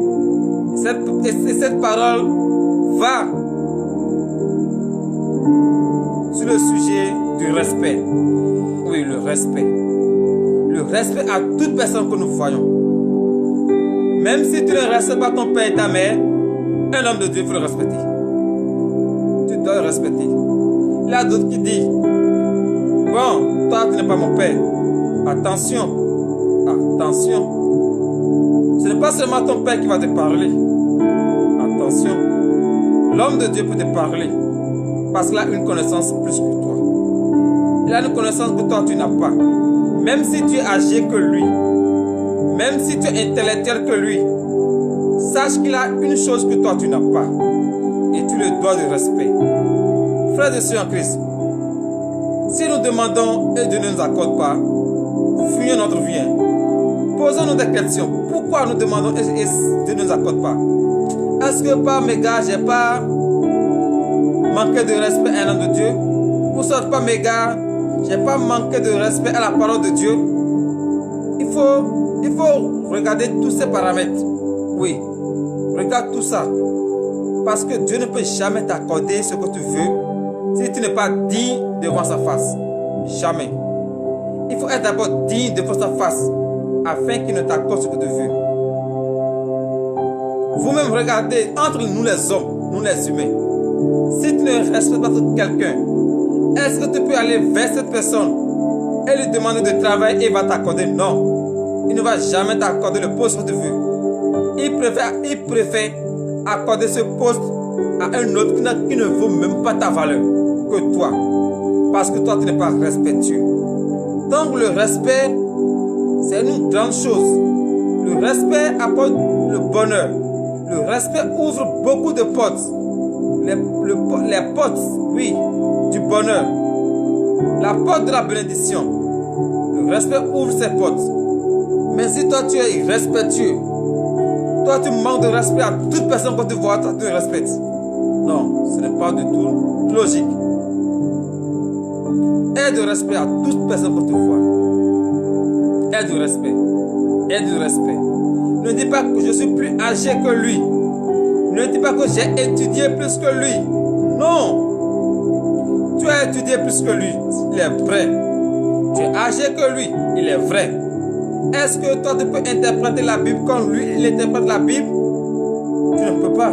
Speaker 1: Cette parole va sur le sujet du respect. Oui, le respect. le respect à toute personne que nous voyons. Même si tu ne respectes pas ton père et ta mère, un homme de Dieu, il faut le respecter. Tu dois le respecter. Il y a d'autres qui disent, bon, toi tu n'es pas mon père. Attention, attention. Ce n'est pas seulement ton père qui va te parler. Attention. L'homme de Dieu peut te parler parce qu'il a une connaissance plus que toi. Il a une connaissance que toi tu n'as pas. Même si tu es âgé que lui, même si tu es intellectuel que lui, sache qu'il a une chose que toi tu n'as pas. Et tu le dois de respect. Frères et sœurs en Christ, si nous demandons et Dieu ne nous accorde pas, fuyons notre vie. Posons-nous des questions. Pourquoi nous demandons et Dieu ne nous accorde pas? Est-ce que par mes gars, j'ai pas manqué de respect à un homme de Dieu? Ou soit par mes gars, j'ai pas manqué de respect à la parole de Dieu? Il faut regarder tous ces paramètres. Oui, regarde tout ça. Parce que Dieu ne peut jamais t'accorder ce que tu veux si tu n'es pas digne devant sa face. Jamais. Il faut être d'abord digne devant sa face afin qu'il ne t'accorde ce que tu veux. Vous-même regardez entre nous les hommes, nous les humains. Si tu ne respectes pas quelqu'un, est-ce que tu peux aller vers cette personne et lui demander de travailler et il va t'accorder? Non. Il ne va jamais t'accorder le poste que tu veux. Il préfère accorder ce poste à un autre qui ne vaut même pas ta valeur que toi. Parce que toi, tu n'es pas respectueux. Donc le respect, c'est une grande chose. Le respect apporte le bonheur. Le respect ouvre beaucoup de portes. Les portes, oui, du bonheur. La porte de la bénédiction. Le respect ouvre ces portes. Mais si toi tu es irrespectueux, toi tu manques de respect à toute personne que tu vois, toi tu le respectes. Non, ce n'est pas du tout logique. Aie de respect à toute personne que tu vois. Aie de respect. Aie de respect. Ne dis pas que je suis plus âgé que lui. Ne dis pas que j'ai étudié plus que lui. Non. Tu as étudié plus que lui. Il est vrai. Tu es âgé que lui. Il est vrai. Est-ce que toi tu peux interpréter la Bible comme lui il interprète la Bible? Tu ne peux pas.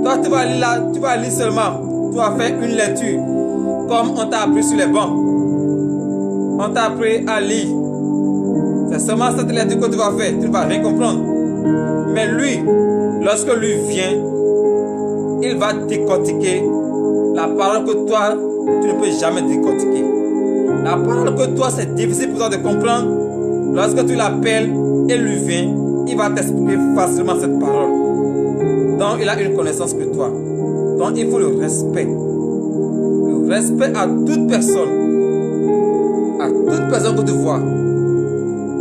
Speaker 1: Toi tu vas lire seulement. Tu vas faire une lecture. Comme on t'a appris sur les bancs. On t'a appris à lire. C'est seulement cette lecture que tu vas faire. Tu ne vas rien comprendre. Mais lui, lorsque lui vient, il va décortiquer la parole que toi, tu ne peux jamais décortiquer. La parole que toi, c'est difficile pour toi de comprendre. Lorsque tu l'appelles et lui vient, il va t'expliquer facilement cette parole. Donc, il a une connaissance que toi. Donc, il faut le respect. Le respect à toute personne. À toute personne que tu vois.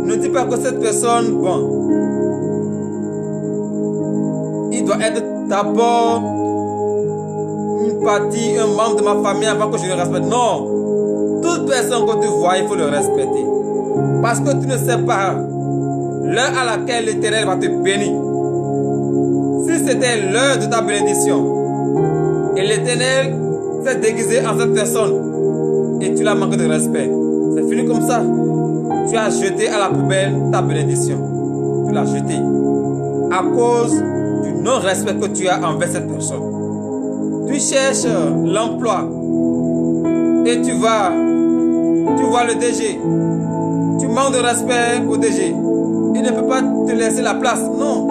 Speaker 1: Ne dis pas que cette personne, bon, il doit être d'abord une partie, un membre de ma famille avant que je le respecte. Non. Toute personne que tu vois, il faut le respecter. Parce que tu ne sais pas l'heure à laquelle l'Éternel va te bénir. Si c'était l'heure de ta bénédiction et l'Éternel s'est déguisé en cette personne et tu l'as manqué de respect, c'est fini comme ça. Tu as jeté à la poubelle ta bénédiction. Tu l'as jeté à cause du non-respect que tu as envers cette personne. Tu cherches l'emploi et tu vois le DG. Tu manques de respect au DG. Il ne peut pas te laisser la place. Non.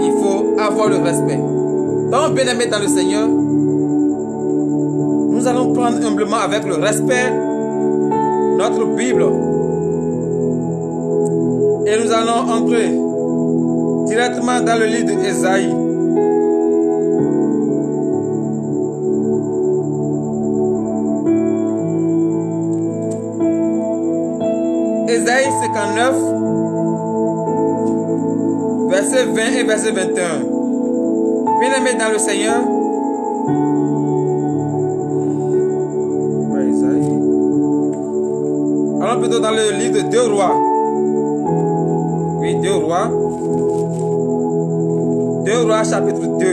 Speaker 1: Il faut avoir le respect. Donc, bien aimé dans le Seigneur, nous allons prendre humblement avec le respect notre Bible. Et nous allons entrer directement dans le livre d'Ésaïe. Ésaïe 59, verset 20 et verset 21. Bien-aimé dans le Seigneur. Allons plutôt dans le livre de 2 Rois. Oui, 2 Rois. 2 Rois chapitre 2.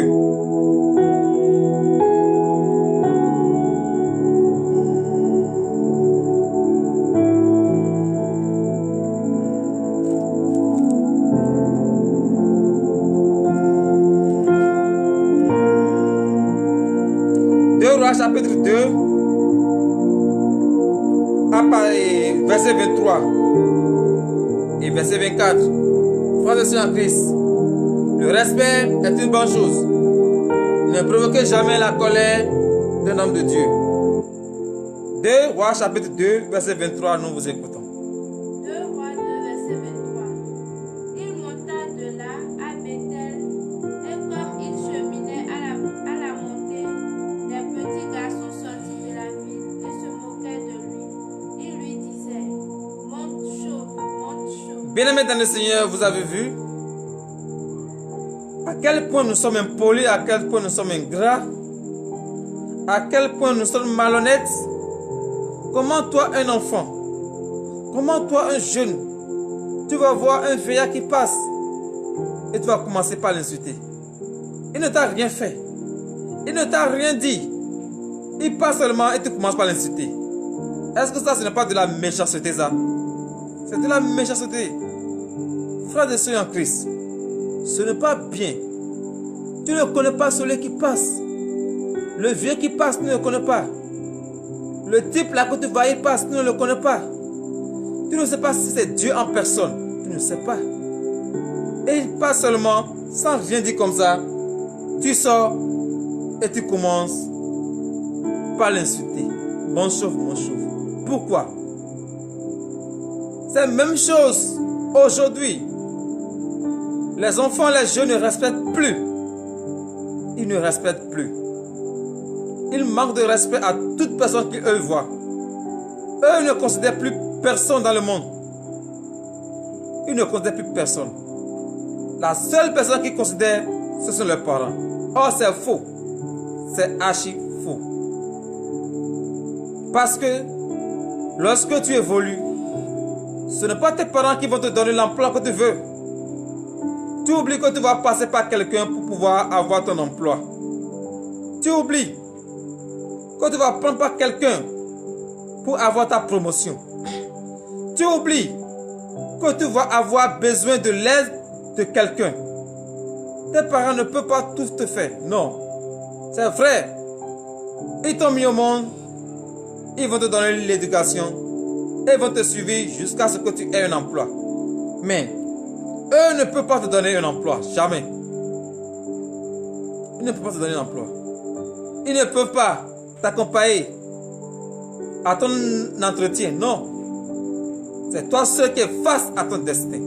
Speaker 1: Rois chapitre 2, verset 23 et verset 24. Frères et sœurs en Christ, le respect est une bonne chose. Ne provoquez jamais la colère d'un homme de Dieu. 2 Rois chapitre 2, verset 23, nous vous écoutons.
Speaker 2: 2 Rois 2, verset 23. Il monta de là à Bethel, et comme il cheminait à la montée, les petits garçons sortirent de la ville et se moquaient de lui. Ils lui disaient, monte chauve, monte chauve.
Speaker 1: Bien-aimés dans le Seigneur, vous avez vu à quel point nous sommes impolis, à quel point nous sommes ingrats, à quel point nous sommes malhonnêtes. Comment toi, un enfant, comment toi, un jeune, tu vas voir un vieillard qui passe et tu vas commencer par l'insulter. Il ne t'a rien fait. Il ne t'a rien dit. Il passe seulement et tu commences par l'insulter. Est-ce que ça, ce n'est pas de la méchanceté, ça? C'est de la méchanceté. Frères et sœurs en Christ, ce n'est pas bien. Tu ne connais pas celui qui passe. Le vieux qui passe, tu ne le connais pas. Le type là que tu vois, il passe, tu ne le connais pas. Tu ne sais pas si c'est Dieu en personne. Tu ne sais pas. Et il passe seulement, sans rien dire comme ça. Tu sors et tu commences par l'insulter. Mon chauve, mon chauve. Pourquoi? C'est la même chose aujourd'hui. Les enfants, les jeunes ne respectent plus. Ils ne respectent plus. Ils manquent de respect à toute personne qu'ils voient. Eux ne considèrent plus personne dans le monde. Ils ne considèrent plus personne. La seule personne qu'ils considèrent, ce sont leurs parents. Or, c'est faux. C'est archi faux. Parce que lorsque tu évolues, ce n'est pas tes parents qui vont te donner l'emploi que tu veux. Tu oublies que tu vas passer par quelqu'un pour pouvoir avoir ton emploi. Tu oublies que tu vas prendre par quelqu'un pour avoir ta promotion. Tu oublies que tu vas avoir besoin de l'aide de quelqu'un. Tes parents ne peuvent pas tout te faire. Non. C'est vrai. Ils t'ont mis au monde. Ils vont te donner l'éducation. Ils vont te suivre jusqu'à ce que tu aies un emploi. Mais eux ne peuvent pas te donner un emploi. Jamais. Ils ne peuvent pas te donner un emploi. Ils ne peuvent pas t'accompagner à ton entretien. Non. C'est toi seul qui es face à ton destin.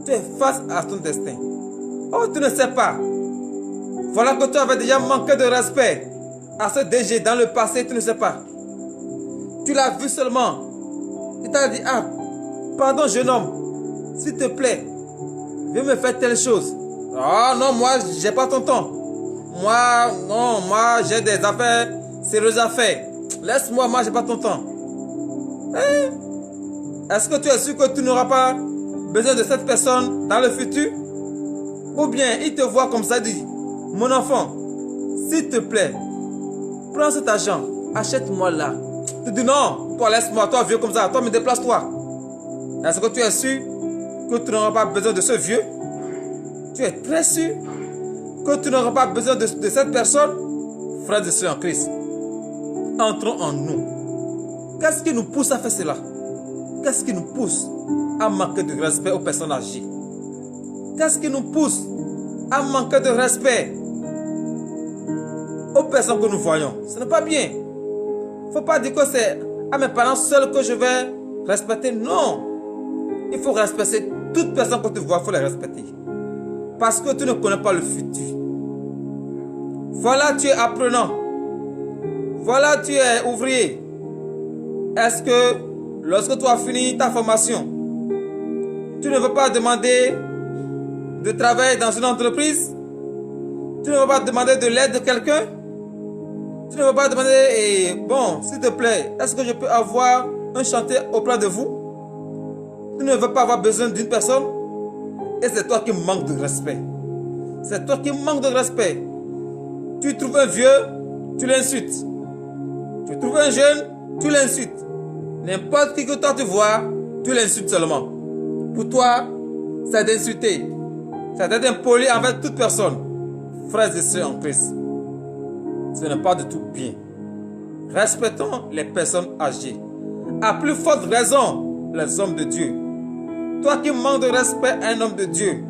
Speaker 1: Tu es face à ton destin. Oh, tu ne sais pas. Voilà que tu avais déjà manqué de respect à ce DG dans le passé, tu ne sais pas. Tu l'as vu seulement. Il t'a dit, ah, pardon jeune homme, s'il te plaît, viens me faire telle chose. Ah non, moi, j'ai pas ton temps. Moi, j'ai des affaires, sérieuses à faire. Laisse-moi, moi, j'ai pas ton temps. Est-ce que tu es sûr que tu n'auras pas besoin de cette personne dans le futur? Ou bien, il te voit comme ça, dit, mon enfant, s'il te plaît, prends cet argent, achète-moi là. Tu dis non, toi laisse-moi, toi vieux comme ça, toi me déplace-toi. Est-ce que tu es sûr que tu n'auras pas besoin de ce vieux? Tu es très sûr que tu n'auras pas besoin de cette personne? Frères et sœurs en Christ, entrons en nous. Qu'est-ce qui nous pousse à faire cela? Qu'est-ce qui nous pousse à manquer de respect aux personnes âgées? Qu'est-ce qui nous pousse à manquer de respect aux personnes que nous voyons? Ce n'est pas bien. Il ne faut pas dire que c'est à mes parents seuls que je vais respecter. Non. Il faut respecter toute personne que tu vois, il faut les respecter. Parce que tu ne connais pas le futur. Voilà, tu es apprenant. Voilà, tu es ouvrier. Est-ce que lorsque tu as fini ta formation, tu ne veux pas demander de travailler dans une entreprise? Tu ne veux pas demander de l'aide de quelqu'un? Tu ne veux pas demander, bon, s'il te plaît, est-ce que je peux avoir un chantier auprès de vous? Tu ne veux pas avoir besoin d'une personne? Et c'est toi qui manques de respect. C'est toi qui manques de respect. Tu trouves un vieux, tu l'insultes. Tu trouves un jeune, tu l'insultes. N'importe qui que toi tu vois, tu l'insultes seulement. Pour toi, c'est d'insulter. C'est d'être impoli envers toute personne. Frères et sœurs en Christ. ce n'est pas du tout bien. Respectons les personnes âgées. À plus forte raison, les hommes de Dieu. Toi qui manques de respect à un homme de Dieu,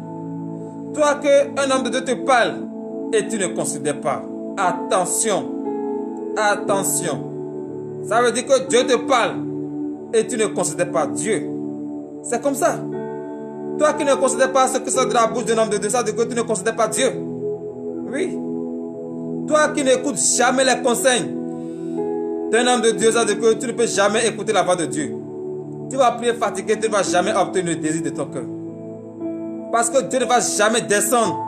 Speaker 1: toi qu'un homme de Dieu te parle et tu ne considères pas. Attention, attention. Ça veut dire que Dieu te parle et tu ne considères pas Dieu. C'est comme ça. Toi qui ne considères pas ce que sort de la bouche d'un homme de Dieu, ça veut dire que tu ne considères pas Dieu. Oui. Toi qui n'écoutes jamais les conseils d'un homme de Dieu, ça veut dire que tu ne peux jamais écouter la voix de Dieu. Tu vas prier fatigué, tu ne vas jamais obtenir le désir de ton cœur. Parce que Dieu ne va jamais descendre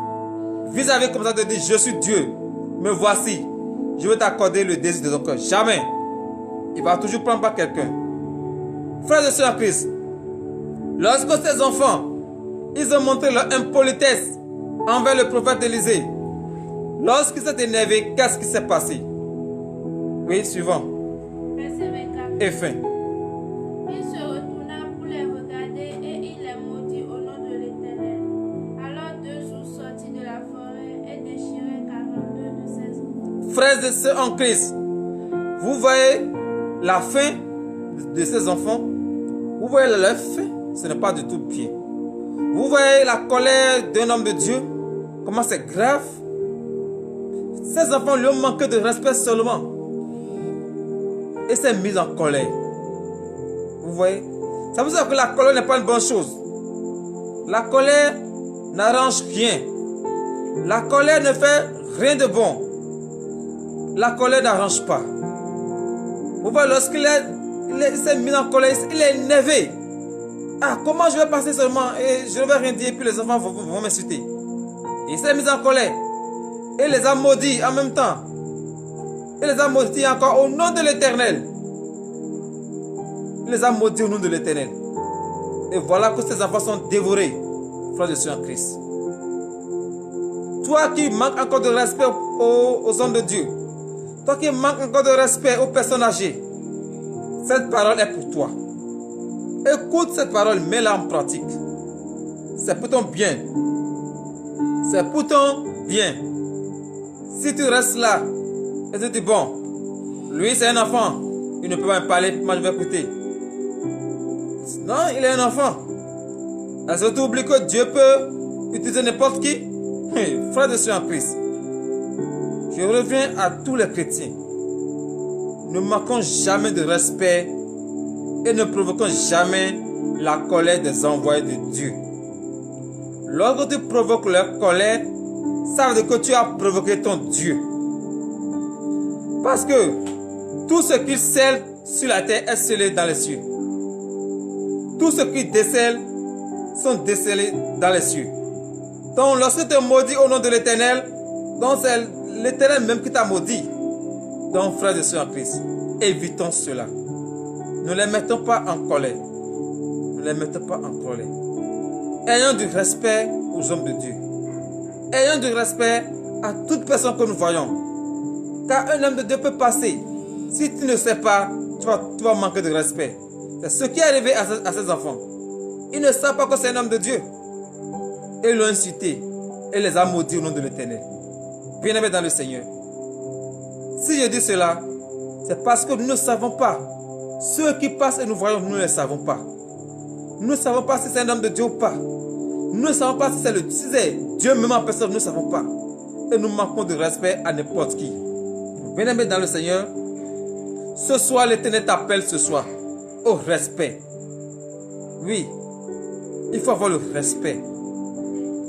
Speaker 1: vis-à-vis comme ça de dire, je suis Dieu, me voici, je vais t'accorder le désir de ton cœur. Jamais. Il va toujours prendre par quelqu'un. Frères et sœurs en Christ, lorsque ces enfants, ils ont montré leur impolitesse envers le prophète Élisée, lorsqu'il s'est énervé, qu'est-ce qui s'est passé? Oui, suivant.
Speaker 2: Verset 24.
Speaker 1: Et fin.
Speaker 2: Il se retourna pour les regarder et il les maudit au nom de l'Éternel. Alors 2 jours sortis de la forêt et déchirèrent 42 de ses enfants.
Speaker 1: Frères et sœurs en Christ, vous voyez la fin de ces enfants? Vous voyez leur fin? Ce n'est pas du tout bien. Vous voyez la colère d'un homme de Dieu? Comment c'est grave? Ces enfants lui ont manqué de respect seulement. Et s'est mis en colère. Vous voyez? Ça veut dire que la colère n'est pas une bonne chose. La colère n'arrange rien. La colère ne fait rien de bon. La colère n'arrange pas. Vous voyez, lorsqu'il s'est mis en colère, il est énervé. Ah, comment je vais passer seulement et je ne vais rien dire et puis les enfants vont m'insulter. Il s'est mis en colère. Et les a maudits en même temps. Il les a maudits encore au nom de l'Éternel. Il les a maudits au nom de l'Éternel. Et voilà que ces enfants sont dévorés, frères et sœurs en Christ. Toi qui manques encore de respect aux hommes de Dieu, toi qui manques encore de respect aux personnes âgées, cette parole est pour toi. Écoute cette parole, mets-la en pratique. C'est pour ton bien. C'est pour ton bien. Si tu restes là et tu dis bon, lui c'est un enfant, il ne peut pas me parler, moi je vais écouter. Non, il est un enfant. Est-ce que tu oublies que Dieu peut utiliser n'importe qui? Frère de sœurs en Christ, je reviens à tous les chrétiens. Ne manquons jamais de respect et ne provoquons jamais la colère des envoyés de Dieu. Lorsque tu provoques leur colère, ça veut dire que tu as provoqué ton Dieu. Parce que tout ce qui scelle sur la terre est scellé dans les cieux. Tout ce qui décèle sont décellés dans les cieux. Donc lorsque tu es maudit au nom de l'Éternel, donc c'est l'Éternel même qui t'a maudit. Donc frères et sœurs en Christ, évitons cela. Ne les mettons pas en colère. Ne les mettons pas en colère. Ayons du respect aux hommes de Dieu. Ayons du respect à toute personne que nous voyons. Car un homme de Dieu peut passer. Si tu ne sais pas, tu vas manquer de respect. C'est ce qui est arrivé à ces enfants. Ils ne savent pas que c'est un homme de Dieu. Et ils l'ont incité. Et les a maudits au nom de l'Éternel. Bien-aimés dans le Seigneur. Si je dis cela, c'est parce que nous ne savons pas. Ceux qui passent et nous voyons, nous ne les savons pas. Nous ne savons pas si c'est un homme de Dieu ou pas. Nous ne savons pas si c'est Dieu même en personne, nous ne savons pas. Et nous manquons de respect à n'importe qui. Bien-aimés dans le Seigneur, ce soir, l'Éternel t'appelle ce soir au respect. Oui, il faut avoir le respect.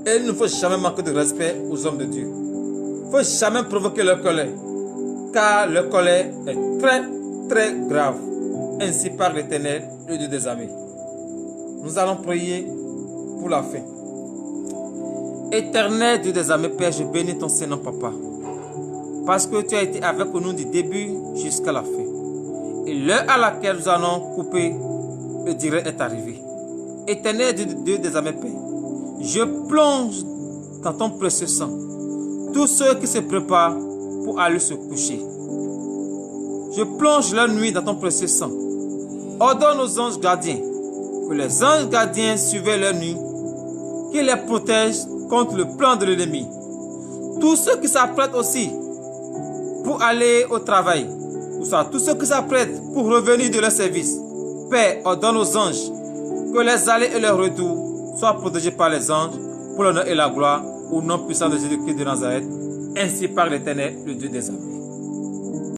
Speaker 1: Et il ne faut jamais manquer de respect aux hommes de Dieu. Il ne faut jamais provoquer leur colère. Car leur colère est très, très grave. Ainsi par l'Éternel, le Dieu des armées. Nous allons prier pour la fin. Éternel Dieu des armées, Père, je bénis ton Saint-Nom, Papa. Parce que tu as été avec nous du début jusqu'à la fin. Et l'heure à laquelle nous allons couper le direct est arrivée. Éternel Dieu des armées, Père, je plonge dans ton précieux sang tous ceux qui se préparent pour aller se coucher. Je plonge leur nuit dans ton précieux sang. Ordonne aux anges gardiens que les anges gardiens suivent leur nuit, qu'ils les protègent contre le plan de l'ennemi. Tous ceux qui s'apprêtent aussi pour aller au travail. Pour ça, tous ceux qui s'apprêtent pour revenir de leur service, Père, ordonne aux anges que les allées et leurs retours soient protégés par les anges pour l'honneur et la gloire au nom puissant de Jésus-Christ de Nazareth, ainsi par l'Éternel, le Dieu des armées.